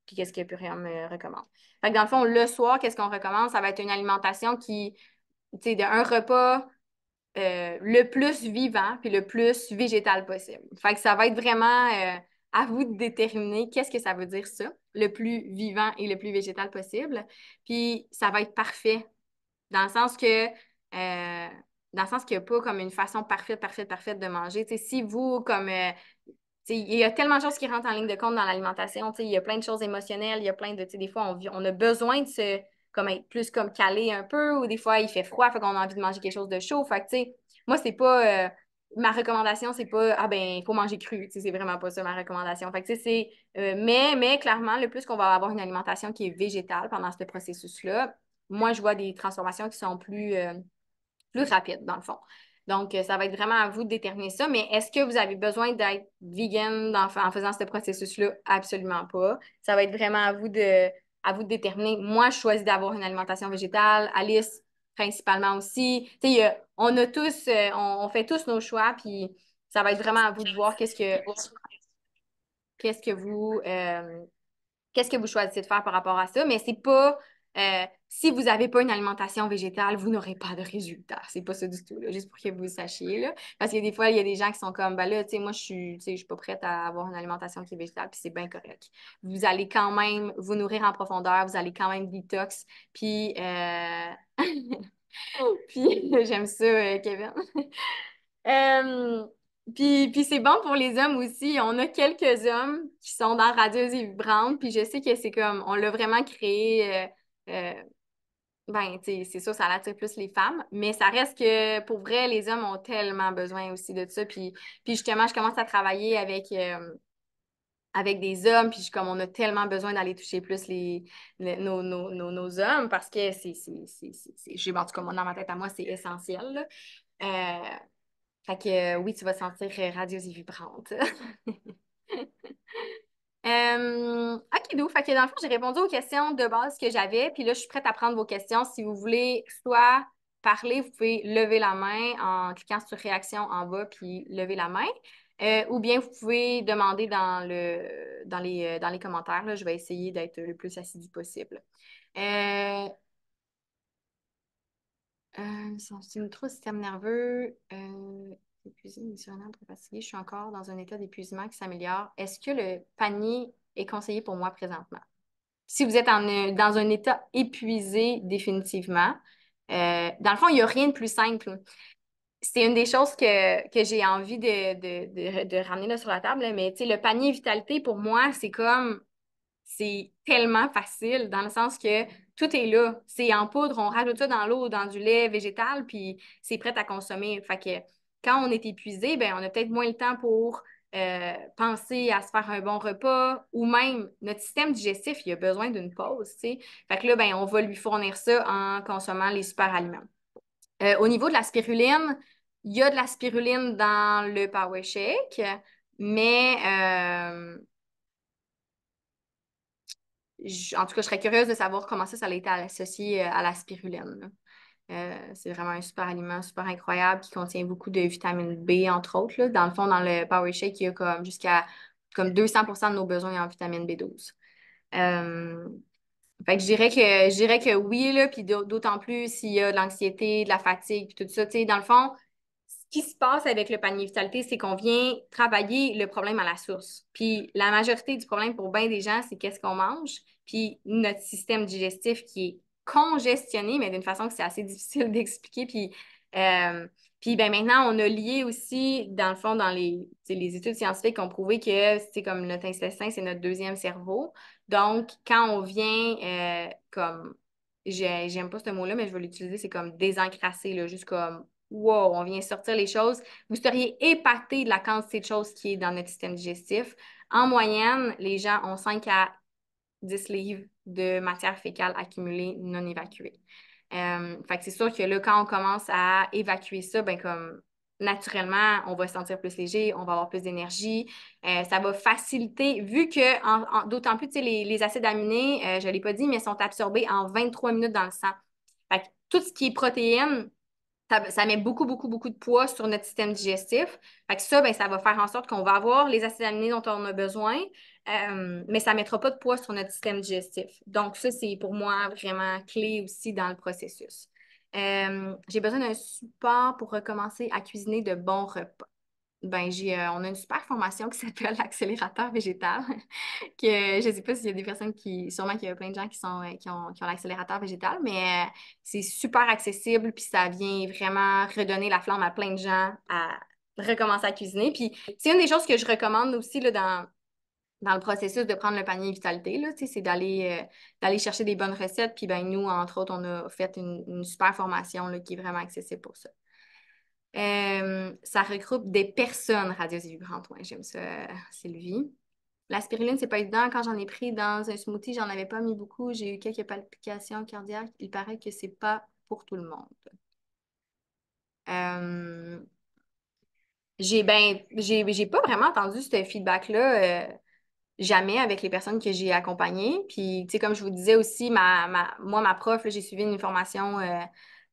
qu'est-ce que Purium me recommande. Fait que dans le fond, le soir, qu'est-ce qu'on recommande? Ça va être une alimentation qui, tu sais, d'un repas le plus vivant puis le plus végétal possible. Fait que ça va être vraiment à vous de déterminer qu'est-ce que ça veut dire ça, le plus vivant et le plus végétal possible. Puis ça va être parfait dans le sens que dans le sens qu'il n'y a pas comme une façon parfaite de manger. Tu sais, si vous, comme tu sais, il y a tellement de choses qui rentrent en ligne de compte dans l'alimentation. Tu sais, il y a plein de choses émotionnelles, il y a plein de, tu sais, des fois, on a besoin de se, comme être plus comme calé un peu, ou des fois, il fait froid, fait qu'on a envie de manger quelque chose de chaud. Fait que, tu sais, moi, c'est pas, ma recommandation, c'est pas, ah ben, il faut manger cru. Tu sais, c'est vraiment pas ça, ma recommandation. Fait que, tu sais, mais clairement, le plus qu'on va avoir une alimentation qui est végétale pendant ce processus-là, moi, je vois des transformations qui sont plus rapide, dans le fond. Donc, ça va être vraiment à vous de déterminer ça. Mais est-ce que vous avez besoin d'être vegan en faisant ce processus-là? Absolument pas. Ça va être vraiment à vous de déterminer. Moi, je choisis d'avoir une alimentation végétale. Alice, principalement aussi. Tu sais, on a tous, on fait tous nos choix, puis ça va être vraiment à vous de voir qu'est-ce que vous, qu'est-ce que vous choisissez de faire par rapport à ça, mais c'est pas si vous n'avez pas une alimentation végétale, vous n'aurez pas de résultat. C'est pas ça du tout, là, juste pour que vous le sachiez. Là. Parce que des fois, il y a des gens qui sont comme ben là, tu sais, moi, je suis pas prête à avoir une alimentation qui est végétale, puis c'est bien correct. Vous allez quand même vous nourrir en profondeur, vous allez quand même detox, puis puis j'aime ça, Kevin. Euh, puis c'est bon pour les hommes aussi. On a quelques hommes qui sont dans Radieuse et Vibrante, puis je sais que c'est comme, on l'a vraiment créé, ben, tu sais, c'est sûr, ça attire plus les femmes, mais ça reste que, pour vrai, les hommes ont tellement besoin aussi de ça. Puis justement, je commence à travailler avec des hommes, puis comme on a tellement besoin d'aller toucher plus nos hommes, parce que en tout cas, moi, dans ma tête à moi, c'est essentiel, là. Fait que oui, tu vas te sentir radieuse et vibrante. OK, d'où? Fait que dans le fond, j'ai répondu aux questions de base que j'avais, puis là, je suis prête à prendre vos questions. Si vous voulez soit parler, vous pouvez lever la main en cliquant sur réaction en bas, puis lever la main. Ou bien vous pouvez demander dans les commentaires. Là, je vais essayer d'être le plus assidu possible. C'est trop système nerveux. Épuisé, émotionnel, trop fatigué. Je suis encore dans un état d'épuisement qui s'améliore. Est-ce que le panier est conseillé pour moi présentement? Si vous êtes dans un état épuisé définitivement, dans le fond, il n'y a rien de plus simple. C'est une des choses que j'ai envie de ramener là sur la table, là, mais tu sais, le panier vitalité, pour moi, c'est tellement facile dans le sens que tout est là. C'est en poudre, on rajoute ça dans l'eau, dans du lait végétal, puis c'est prêt à consommer. Fait que quand on est épuisé, ben, on a peut-être moins le temps pour penser à se faire un bon repas ou même notre système digestif, il a besoin d'une pause, tu sais. Fait que là, ben, on va lui fournir ça en consommant les super aliments. Au niveau de la spiruline, il y a de la spiruline dans le Power Shake, mais en tout cas, je serais curieuse de savoir comment ça a été associé à la spiruline. Là. C'est vraiment un super aliment, super incroyable qui contient beaucoup de vitamine B, entre autres. Là. Dans le fond, dans le Power Shake, il y a comme jusqu'à comme 200% de nos besoins en vitamine B12. Euh, Fait que je dirais que oui, là, puis d'autant plus s'il y a de l'anxiété, de la fatigue, puis tout ça. Tu sais, dans le fond, ce qui se passe avec le panier vitalité, c'est qu'on vient travailler le problème à la source. Puis la majorité du problème pour bien des gens, c'est qu'est-ce qu'on mange, puis notre système digestif qui est congestionné, mais d'une façon que c'est assez difficile d'expliquer. Euh, puis ben maintenant, on a lié aussi, dans le fond, dans les études scientifiques qui ont prouvé que c'est comme notre intestin, c'est notre deuxième cerveau. Donc, quand on vient j'aime pas ce mot-là, mais je vais l'utiliser, c'est comme désencrasser, là, juste comme wow, on vient sortir les choses. Vous seriez épaté de la quantité de choses qui est dans notre système digestif. En moyenne, les gens ont 5 à 10 livres de matière fécale accumulée non évacuée. Fait que c'est sûr que là, quand on commence à évacuer ça, ben comme naturellement, on va se sentir plus léger, on va avoir plus d'énergie. Ça va faciliter, vu que, d'autant plus, tu sais, les acides aminés, je ne l'ai pas dit, mais sont absorbés en 23 minutes dans le sang. Fait que tout ce qui est protéines, ça met beaucoup, beaucoup, beaucoup de poids sur notre système digestif. Fait que ça, ben, ça va faire en sorte qu'on va avoir les acides aminés dont on a besoin, mais ça ne mettra pas de poids sur notre système digestif. Donc, ça, c'est pour moi vraiment clé aussi dans le processus. J'ai besoin d'un support pour recommencer à cuisiner de bons repas. Ben, on a une super formation qui s'appelle l'accélérateur végétal, que je ne sais pas s'il y a des personnes sûrement qu'il y a plein de gens qui ont l'accélérateur végétal, mais c'est super accessible, puis ça vient vraiment redonner la flamme à plein de gens à recommencer à cuisiner. Puis c'est une des choses que je recommande aussi là, dans le processus de prendre le panier vitalité, là, c'est d'aller chercher des bonnes recettes. Puis ben, nous, entre autres, on a fait une super formation là, qui est vraiment accessible pour ça. Ça regroupe des personnes radieuses et vibrantes. Ouais, j'aime ça, Sylvie. La spiruline, c'est pas évident. Quand j'en ai pris dans un smoothie, j'en avais pas mis beaucoup. J'ai eu quelques palpitations cardiaques. Il paraît que c'est pas pour tout le monde. Euh, j'ai pas vraiment entendu ce feedback-là. Jamais avec les personnes que j'ai accompagnées. Puis, tu sais, comme je vous disais aussi, moi, ma prof, là, j'ai suivi une formation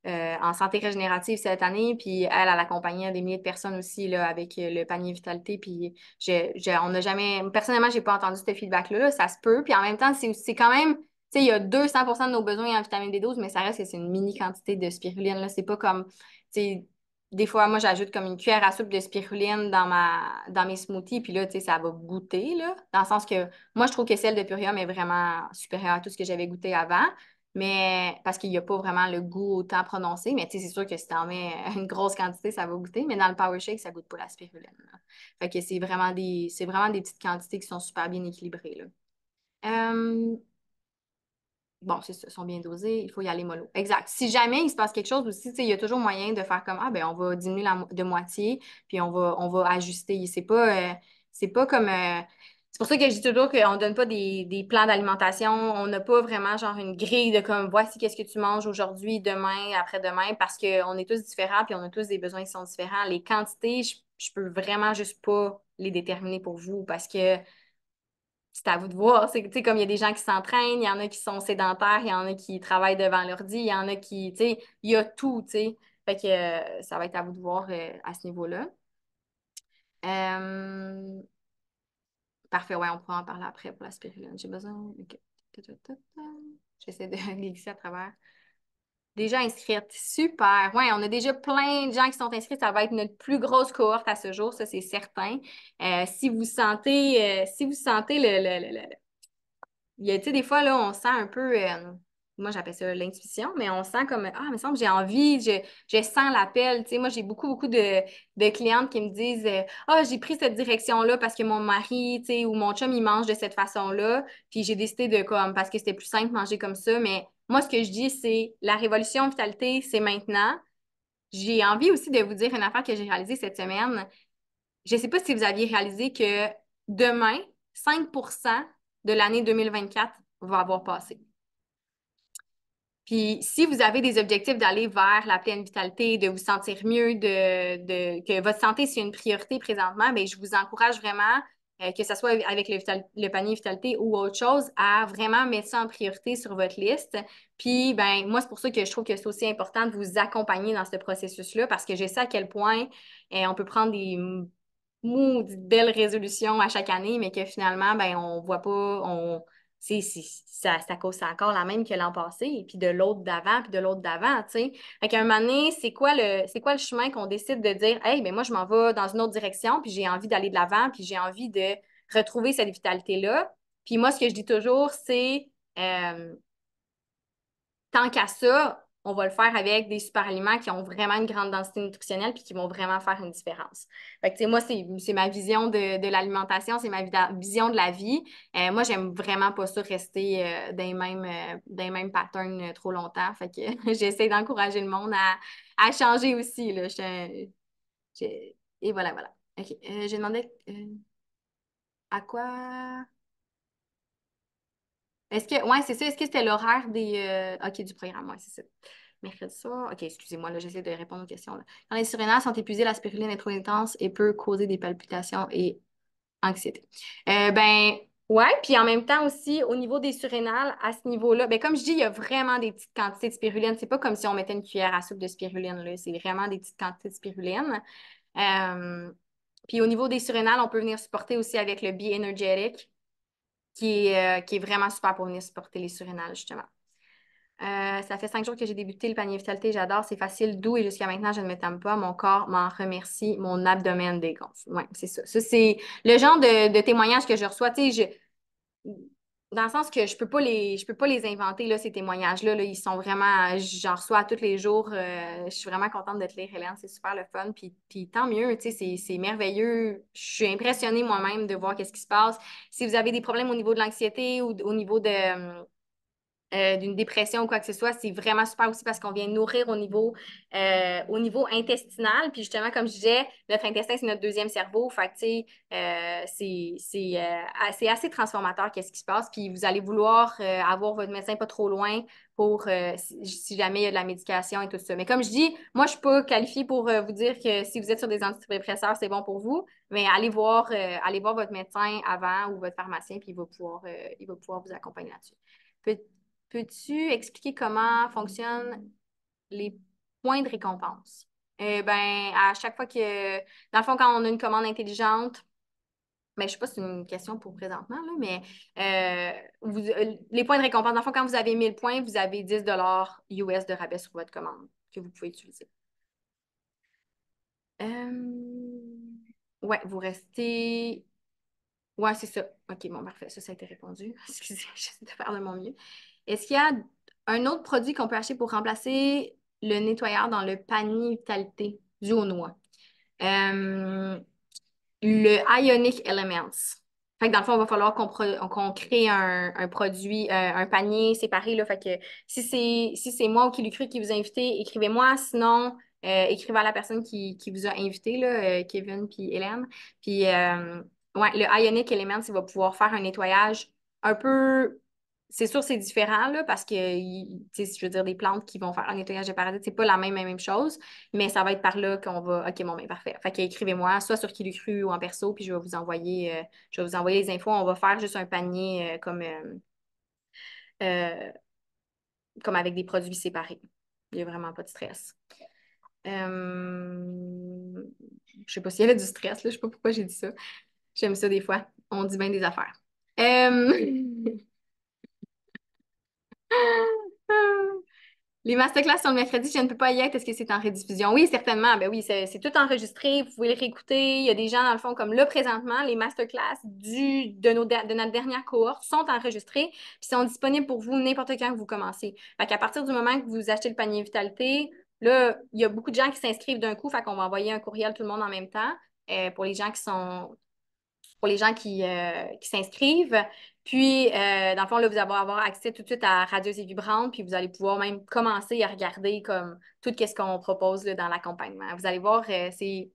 en santé régénérative cette année, puis elle accompagnait des milliers de personnes aussi là, avec le panier vitalité. Puis, on n'a jamais, personnellement, j'ai pas entendu ce feedback-là, là, ça se peut. Puis en même temps, c'est quand même, tu sais, il y a 200% de nos besoins en vitamine B12, mais ça reste que c'est une mini quantité de spiruline, là. C'est pas comme, tu sais, des fois, moi, j'ajoute comme une cuillère à soupe de spiruline dans mes smoothies, puis là, tu sais, ça va goûter, là. Dans le sens que moi, je trouve que celle de Purium est vraiment supérieure à tout ce que j'avais goûté avant, mais parce qu'il n'y a pas vraiment le goût autant prononcé, mais tu sais, c'est sûr que si tu en mets une grosse quantité, ça va goûter, mais dans le Power Shake, ça goûte pas la spiruline, là. Fait que c'est vraiment des petites quantités qui sont super bien équilibrées, là. Euh, Bon, c'est ça, sont bien dosés, il faut y aller mollo. Exact. Si jamais il se passe quelque chose aussi, tu sais, il y a toujours moyen de faire comme ah ben on va diminuer de moitié, puis on va ajuster. C'est pas comme c'est pour ça que je dis toujours qu'on ne donne pas des plans d'alimentation. On n'a pas vraiment genre une grille de comme voici qu'est-ce que tu manges aujourd'hui, demain, après-demain, parce qu'on est tous différents, puis on a tous des besoins qui sont différents. Les quantités, je peux vraiment juste pas les déterminer pour vous parce que c'est à vous de voir. C'est, tu sais, comme il y a des gens qui s'entraînent, il y en a qui sont sédentaires, il y en a qui travaillent devant l'ordi, il y en a qui, tu sais, il y a tout, tu sais. Fait que ça va être à vous de voir à ce niveau-là. Euh, Parfait, ouais, on pourra en parler après pour la spiruline. J'ai besoin. OK. Ta, ta, ta, ta. J'essaie de glisser à travers. Déjà inscrite. Super. Ouais, on a déjà plein de gens qui sont inscrits. Ça va être notre plus grosse cohorte à ce jour, ça, c'est certain. Si vous sentez il y a, tu sais, des fois, là, on sent un peu, moi, j'appelle ça l'intuition, mais on sent comme, ah, il me semble que j'ai envie, je sens l'appel. Tu sais, moi, j'ai beaucoup, beaucoup de clientes qui me disent, ah, j'ai pris cette direction-là parce que mon mari, tu sais, ou mon chum, il mange de cette façon-là. Puis j'ai décidé de, comme, parce que c'était plus simple de manger comme ça. Mais moi, ce que je dis, c'est la révolution vitalité, c'est maintenant. J'ai envie aussi de vous dire une affaire que j'ai réalisée cette semaine. Je ne sais pas si vous aviez réalisé que demain, 5% de l'année 2024 va avoir passé. Puis, si vous avez des objectifs d'aller vers la pleine vitalité, de vous sentir mieux, que votre santé, c'est une priorité présentement, bien, je vous encourage vraiment, que ce soit avec le panier vitalité ou autre chose, à vraiment mettre ça en priorité sur votre liste. Puis, ben, moi, c'est pour ça que je trouve que c'est aussi important de vous accompagner dans ce processus-là, parce que je sais à quel point on peut prendre des maudites belles résolutions à chaque année, mais que finalement, ben, on voit pas, ça cause encore la même que l'an passé, et puis de l'autre d'avant, puis de l'autre d'avant, tu sais. Fait qu'à un moment donné, c'est quoi le chemin qu'on décide de dire, hey, ben moi, je m'en vais dans une autre direction, puis j'ai envie d'aller de l'avant, puis j'ai envie de retrouver cette vitalité-là. Puis moi, ce que je dis toujours, c'est, tant qu'à ça, on va le faire avec des super aliments qui ont vraiment une grande densité nutritionnelle puis qui vont vraiment faire une différence. Fait que, tu sais, moi, c'est ma vision de l'alimentation, c'est ma vision de la vie. Moi, j'aime vraiment pas ça rester dans les mêmes patterns trop longtemps. Fait que j'essaie d'encourager le monde à changer aussi, là. Et voilà, voilà. OK. J'ai demandé à quoi... Est-ce que, ouais, c'est ça. Est-ce que c'était l'horaire OK, du programme? Ouais, c'est ça. Mercredi soir. OK, excusez-moi, là, j'essaie de répondre aux questions, là. Quand les surrénales sont épuisées, la spiruline est trop intense et peut causer des palpitations et anxiété. Ben, ouais, puis en même temps aussi, au niveau des surrénales, à ce niveau-là, ben, comme je dis, il y a vraiment des petites quantités de spiruline. C'est pas comme si on mettait une cuillère à soupe de spiruline, là. C'est vraiment des petites quantités de spiruline. Euh, Puis au niveau des surrénales, on peut venir supporter aussi avec le B-Energetic, qui est vraiment super pour venir supporter les surrénales, justement. Ça fait 5 jours que j'ai débuté le panier vitalité. J'adore, c'est facile, doux et jusqu'à maintenant, je ne m'étame pas. Mon corps m'en remercie. Mon abdomen dégonfle. Oui, c'est ça. Ça, c'est le genre de témoignages que je reçois. Tu sais, dans le sens que je peux pas les inventer, là, ces témoignages-là. Là, ils sont vraiment, j'en reçois à tous les jours. Je suis vraiment contente de te lire, Hélène. C'est super le fun. Puis tant mieux, tu sais, c'est merveilleux. Je suis impressionnée moi-même de voir qu'est-ce qui se passe. Si vous avez des problèmes au niveau de l'anxiété ou au niveau d'une dépression ou quoi que ce soit, c'est vraiment super aussi parce qu'on vient nourrir au niveau intestinal. Puis justement, comme je disais, notre intestin, c'est notre deuxième cerveau. Fait que, tu sais, c'est assez transformateur qu'est-ce qui se passe. Puis vous allez vouloir avoir votre médecin pas trop loin pour si jamais il y a de la médication et tout ça. Mais comme je dis, moi, je suis pas qualifiée pour vous dire que si vous êtes sur des antidépresseurs, c'est bon pour vous. Mais allez voir votre médecin avant ou votre pharmacien, puis il va pouvoir vous accompagner là-dessus. Peux-tu expliquer comment fonctionnent les points de récompense? Ben, à chaque fois dans le fond, quand on a une commande intelligente, mais je sais pas si c'est une question pour présentement, là, mais les points de récompense, dans le fond, quand vous avez 1000 points, vous avez 10 US de rabais sur votre commande que vous pouvez utiliser. Ouais, vous restez. Ouais, c'est ça. OK, bon, parfait. Ça a été répondu. Excusez, j'essaie de faire de mon mieux. Est-ce qu'il y a un autre produit qu'on peut acheter pour remplacer le nettoyeur dans le panier vitalité dû aux noix? Euh, le Ionic Elements. Fait que dans le fond, il va falloir qu'on crée un produit, un panier séparé, là. Fait que si c'est moi ou qui lui cru qui vous a invité, écrivez-moi. Sinon, écrivez à la personne qui vous a invité, là, Kevin puis Hélène. Puis, ouais, le Ionic Elements, il va pouvoir faire un nettoyage un peu. C'est sûr, c'est différent, là, parce que, tu sais, je veux dire, des plantes qui vont faire un nettoyage de parasites, c'est pas la même chose. Mais ça va être par là qu'on va. OK, bon, ben parfait. Fait que écrivez-moi, soit sur Qui cru ou en perso, puis je vais vous envoyer les infos. On va faire juste un panier euh, comme avec des produits séparés. Il n'y a vraiment pas de stress. Je sais pas s'il y avait du stress, là. Je sais pas pourquoi j'ai dit ça. J'aime ça des fois. On dit bien des affaires. Euh, Les masterclass sont le mercredi, je ne peux pas y être. Est-ce que c'est en rediffusion? Oui, certainement. Ben oui, c'est tout enregistré. Vous pouvez le réécouter. Il y a des gens, dans le fond, comme là, présentement, les masterclass de notre dernière cohorte sont enregistrés puis sont disponibles pour vous n'importe quand que vous commencez. Fait qu'à partir du moment que vous achetez le panier Vitalité, là, il y a beaucoup de gens qui s'inscrivent d'un coup. Fait qu'on va envoyer un courriel tout le monde en même temps pour les gens pour les gens qui s'inscrivent. Puis, dans le fond, là, vous allez avoir accès tout de suite à Radieuse et Vibrante, puis vous allez pouvoir même commencer à regarder comme tout ce qu'on propose là, dans l'accompagnement. Vous allez voir, c'est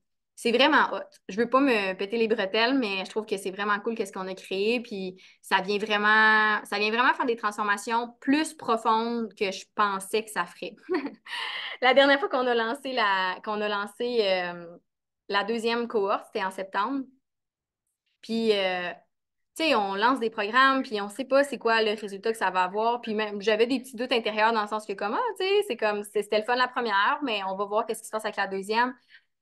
vraiment hot. Je veux pas me péter les bretelles, mais je trouve que c'est vraiment cool qu'est-ce qu'on a créé, puis ça vient vraiment faire des transformations plus profondes que je pensais que ça ferait. La dernière fois qu'on a lancé la deuxième cohorte, c'était en septembre. Puis, tu sais, on lance des programmes, puis on sait pas c'est quoi le résultat que ça va avoir. Puis même, j'avais des petits doutes intérieurs dans le sens que, comment, tu sais, c'était le fun la première, mais on va voir qu'est-ce qui se passe avec la deuxième.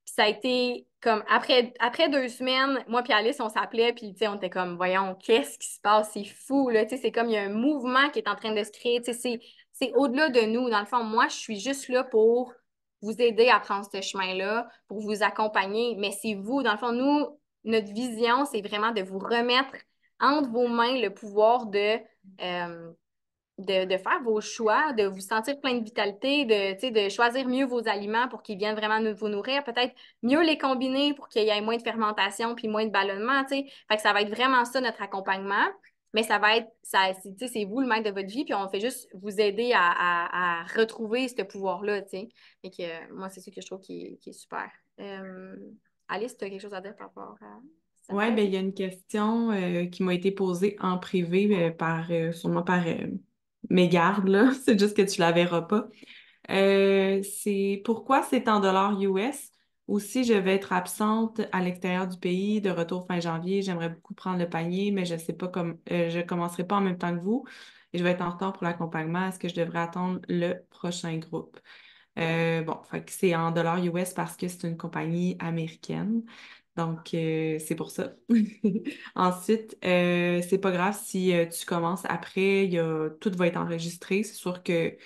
Puis ça a été comme, après 2 semaines, moi puis Alice, on s'appelait, puis, tu sais, on était comme, voyons, qu'est-ce qui se passe? C'est fou, là, tu sais, c'est comme, il y a un mouvement qui est en train de se créer, tu sais, c'est au-delà de nous. Dans le fond, moi, je suis juste là pour vous aider à prendre ce chemin-là, pour vous accompagner, mais c'est vous. Dans le fond, nous, notre vision, c'est vraiment de vous remettre entre vos mains le pouvoir de, de faire vos choix, de vous sentir plein de vitalité, de, tu sais, de choisir mieux vos aliments pour qu'ils viennent vraiment vous nourrir, peut-être mieux les combiner pour qu'il y ait moins de fermentation puis moins de ballonnement, tu sais. Fait que ça va être vraiment ça notre accompagnement, mais ça va être, tu sais, c'est vous le maître de votre vie, puis on fait juste vous aider à retrouver ce pouvoir-là, tu sais. Fait que moi, c'est ça que je trouve qui est super. Euh, Alice, tu as quelque chose à dire par rapport à ça? Ouais, ben il y a une question qui m'a été posée en privé sûrement par mes gardes, là. C'est juste que tu la verras pas. C'est pourquoi c'est en dollars US ou si je vais être absente à l'extérieur du pays, de retour fin janvier, j'aimerais beaucoup prendre le panier, mais je sais pas comme je commencerai pas en même temps que vous et je vais être en retard pour l'accompagnement. Est-ce que je devrais attendre le prochain groupe? Bon, fait que c'est en dollars US parce que c'est une compagnie américaine. Donc, c'est pour ça. Ensuite, c'est pas grave si tu commences après, tout va être enregistré. C'est sûr que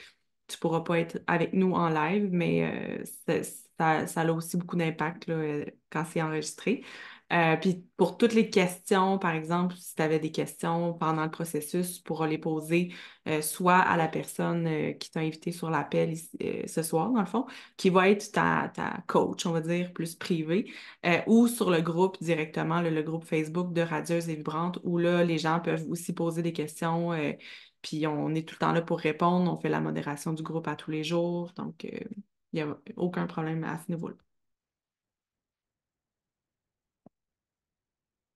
tu pourras pas être avec nous en live, mais ça a aussi beaucoup d'impact là, quand c'est enregistré. Puis pour toutes les questions, par exemple, si tu avais des questions pendant le processus, tu pourras les poser soit à la personne qui t'a invité sur l'appel ce soir, dans le fond, qui va être ta coach, on va dire, plus privée, ou sur le groupe directement, le groupe Facebook de Radieuse et Vibrante, où là, les gens peuvent aussi poser des questions. Puis on est tout le temps là pour répondre. On fait la modération du groupe à tous les jours. Donc, il n'y a aucun problème à ce niveau-là.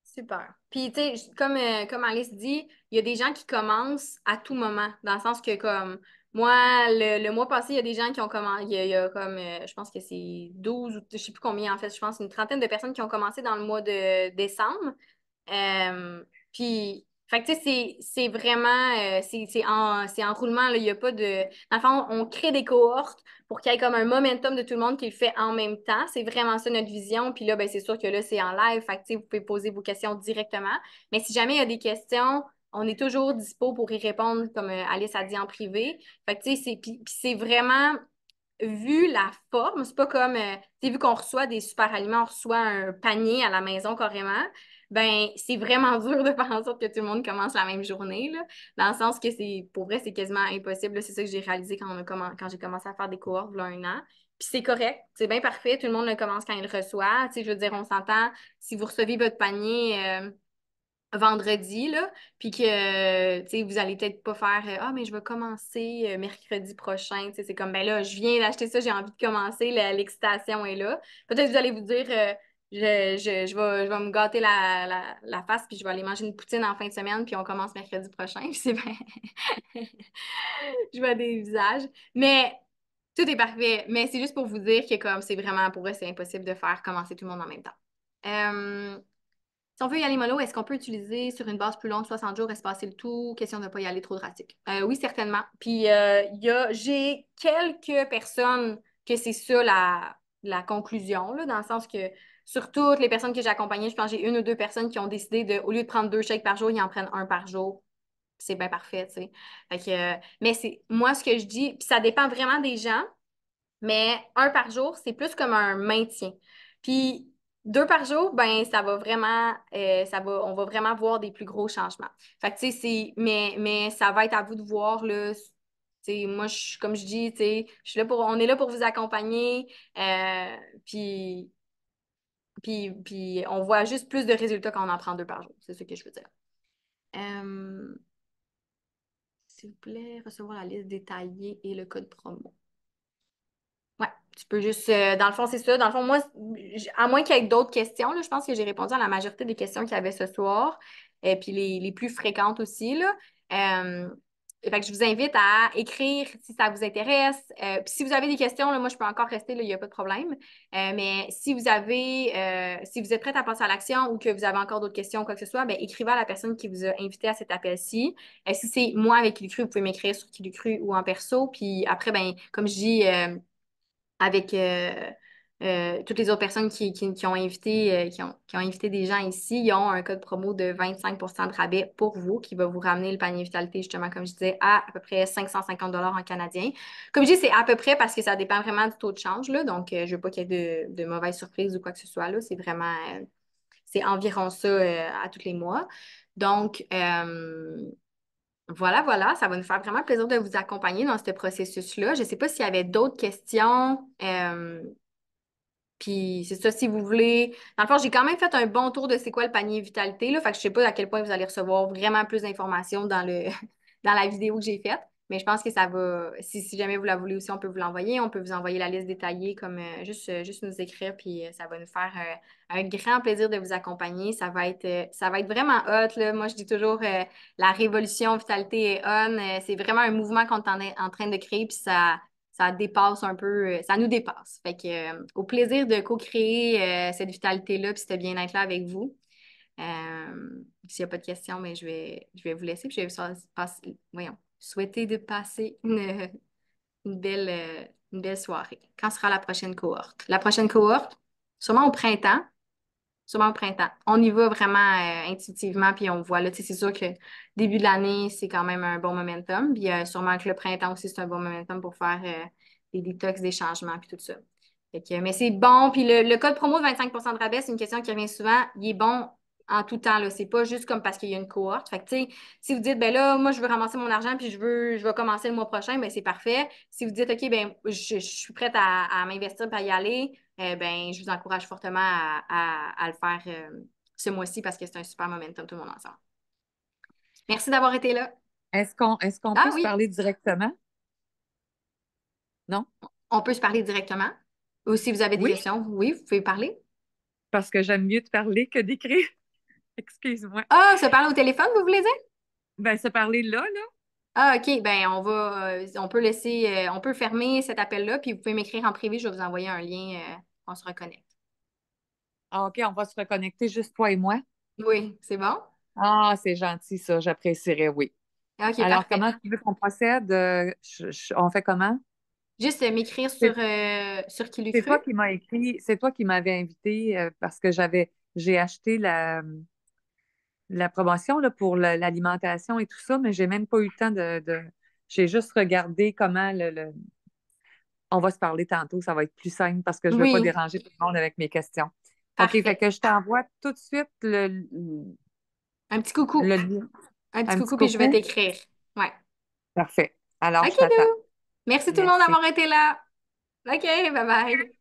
Super. Puis, tu sais, comme Alice dit, il y a des gens qui commencent à tout moment, dans le sens que, comme, moi, le mois passé, il y a des gens qui ont commencé, il y a comme, je pense que c'est 12 ou je sais plus combien, en fait, je pense une trentaine de personnes qui ont commencé dans le mois de décembre. Puis, fait que, tu sais, c'est vraiment, c'est en roulement, là, il y a pas de... Dans le fond, on crée des cohortes pour qu'il y ait comme un momentum de tout le monde qui le fait en même temps. C'est vraiment ça notre vision. Puis là, ben, c'est sûr que là, c'est en live. Fait que, tu sais, vous pouvez poser vos questions directement. Mais si jamais il y a des questions, on est toujours dispo pour y répondre, comme Alice a dit en privé. Fait que, tu sais, puis c'est vraiment vu la forme, c'est pas comme, tu sais, vu qu'on reçoit des super aliments, on reçoit un panier à la maison carrément, ben, c'est vraiment dur de faire en sorte que tout le monde commence la même journée, là, dans le sens que pour vrai, c'est quasiment impossible, là. C'est ça que j'ai réalisé quand j'ai commencé à faire des cohortes, il y a un an. Puis c'est correct, c'est bien parfait, tout le monde le commence quand il le reçoit. Tu sais, je veux dire, on s'entend, si vous recevez votre panier, vendredi, là, puis que, tu sais, vous allez peut-être pas faire Ah, mais je vais commencer mercredi prochain. Tu sais, c'est comme, ben là, je viens d'acheter ça, j'ai envie de commencer, l'excitation est là. Peut-être que vous allez vous dire je vais me gâter la face, puis je vais aller manger une poutine en fin de semaine, puis on commence mercredi prochain. Puis c'est bien. Je vois des visages. Mais tout est parfait. Mais c'est juste pour vous dire que, comme, c'est vraiment, pour eux, c'est impossible de faire commencer tout le monde en même temps. Euh, Si on veut y aller mollo, est-ce qu'on peut utiliser sur une base plus longue, 60 jours, espacer le tout? Question de ne pas y aller trop drastique. Oui, certainement. Puis, j'ai quelques personnes que c'est ça la conclusion, là, dans le sens que sur toutes les personnes que j'ai accompagnées, je pense que j'ai une ou deux personnes qui ont décidé de, au lieu de prendre 2 shakes par jour, ils en prennent un par jour. C'est bien parfait, tu sais. Fait que, mais c'est moi ce que je dis, puis ça dépend vraiment des gens. Mais un par jour, c'est plus comme un maintien. Puis 2 par jour, ben ça va vraiment, on va vraiment voir des plus gros changements. Fait que tu sais, mais ça va être à vous de voir là. Tu sais, moi, comme je dis, tu sais, on est là pour vous accompagner. euh, puis, puis on voit juste plus de résultats quand on en prend 2 par jour. C'est ce que je veux dire. Euh, S'il vous plaît, recevoir la liste détaillée et le code promo. Ouais, tu peux juste. Dans le fond, c'est ça. Dans le fond, moi, à moins qu'il y ait d'autres questions, là, je pense que j'ai répondu à la majorité des questions qu'il y avait ce soir. Et puis les plus fréquentes aussi, là. Euh, Fait que je vous invite à écrire si ça vous intéresse. Puis si vous avez des questions, là, moi, je peux encore rester, là, il n'y a pas de problème. Mais si vous êtes prête à passer à l'action ou que vous avez encore d'autres questions ou quoi que ce soit, ben, écrivez à la personne qui vous a invité à cet appel-ci. Si c'est moi avec qui cru, vous pouvez m'écrire sur qui cru ou en perso. Puis après, ben, comme je dis, avec toutes les autres personnes qui ont invité, qui ont invité des gens ici, ils ont un code promo de 25 de rabais pour vous qui va vous ramener le panier Vitalité, justement, comme je disais, à peu près 550 en canadien. Comme je dis, c'est à peu près parce que ça dépend vraiment du taux de change, là, donc je veux pas qu'il y ait de mauvaises surprises ou quoi que ce soit, là. C'est vraiment, c'est environ ça à tous les mois. Donc, Voilà, voilà, ça va nous faire vraiment plaisir de vous accompagner dans ce processus-là. Je ne sais pas s'il y avait d'autres questions. Puis c'est ça, si vous voulez. Dans le fond, j'ai quand même fait un bon tour de c'est quoi le panier vitalité, là. Fait que je sais pas à quel point vous allez recevoir vraiment plus d'informations dans dans la vidéo que j'ai faite. Mais je pense que ça va. Si jamais vous la voulez aussi, on peut vous l'envoyer. On peut vous envoyer la liste détaillée comme juste nous écrire. Puis ça va nous faire un grand plaisir de vous accompagner. Ça va être vraiment hot, là. Moi, je dis toujours la révolution vitalité est on. C'est vraiment un mouvement qu'on est en train de créer. Puis ça dépasse un peu, ça nous dépasse. Fait que, au plaisir de co-créer cette vitalité-là puis ce bien-être-là avec vous. S'il n'y a pas de questions, mais je vais vous laisser. Puis je vais voyons, souhaiter de passer une belle soirée. Quand sera la prochaine cohorte? La prochaine cohorte, sûrement au printemps. Sûrement au printemps. On y va vraiment intuitivement, puis on voit là, tu sais, c'est sûr que début de l'année, c'est quand même un bon momentum. Puis sûrement que le printemps aussi, c'est un bon momentum pour faire des détox, des changements, puis tout ça. Fait que, mais c'est bon. Puis le code promo de 25% de rabais, c'est une question qui revient souvent. Il est bon en tout temps, là. C'est pas juste comme parce qu'il y a une cohorte. Fait que, tu sais, si vous dites, ben là, moi, je veux ramasser mon argent, puis je vais commencer le mois prochain, ben c'est parfait. Si vous dites, OK, ben je suis prête à m'investir, puis à y aller, ben, je vous encourage fortement à le faire ce mois-ci parce que c'est un super momentum tout le monde ensemble. Merci d'avoir été là. Est-ce qu'on Ah peut se oui, parler directement? Non? on peut se parler directement. Ou si vous avez des Oui, questions, oui, vous pouvez parler. parce que j'aime mieux te parler que d'écrire. Excuse-moi. Ah, se parler au téléphone, vous voulez dire? Ben, se parler là, là. Ah, OK. Ben, on peut laisser, on peut fermer cet appel-là, puis vous pouvez m'écrire en privé, je vais vous envoyer un lien, on se reconnecte. Ah, OK, on va se reconnecter juste toi et moi. Oui, c'est bon? Ah, c'est gentil, ça, j'apprécierais, oui. OK, Alors, parfait. comment tu veux qu'on procède? On fait comment? Juste m'écrire C'est sur Qui l'eût c'est cru. toi qui m'as écrit, c'est toi qui m'avais invité parce que j'ai acheté la promotion là, pour l'alimentation et tout ça, mais j'ai même pas eu le temps j'ai juste regardé comment on va se parler tantôt, ça va être plus simple parce que je ne veux pas Oui, déranger tout le monde avec mes questions. OK, fait parfait. que je t'envoie tout de suite Un petit coucou. le lien. Un petit Un petit coucou, puis je vais coucou. t'écrire. Ouais. Parfait. Alors, OK, je t'attends. Lou. Merci tout le monde Merci. d'avoir été là. OK, bye bye.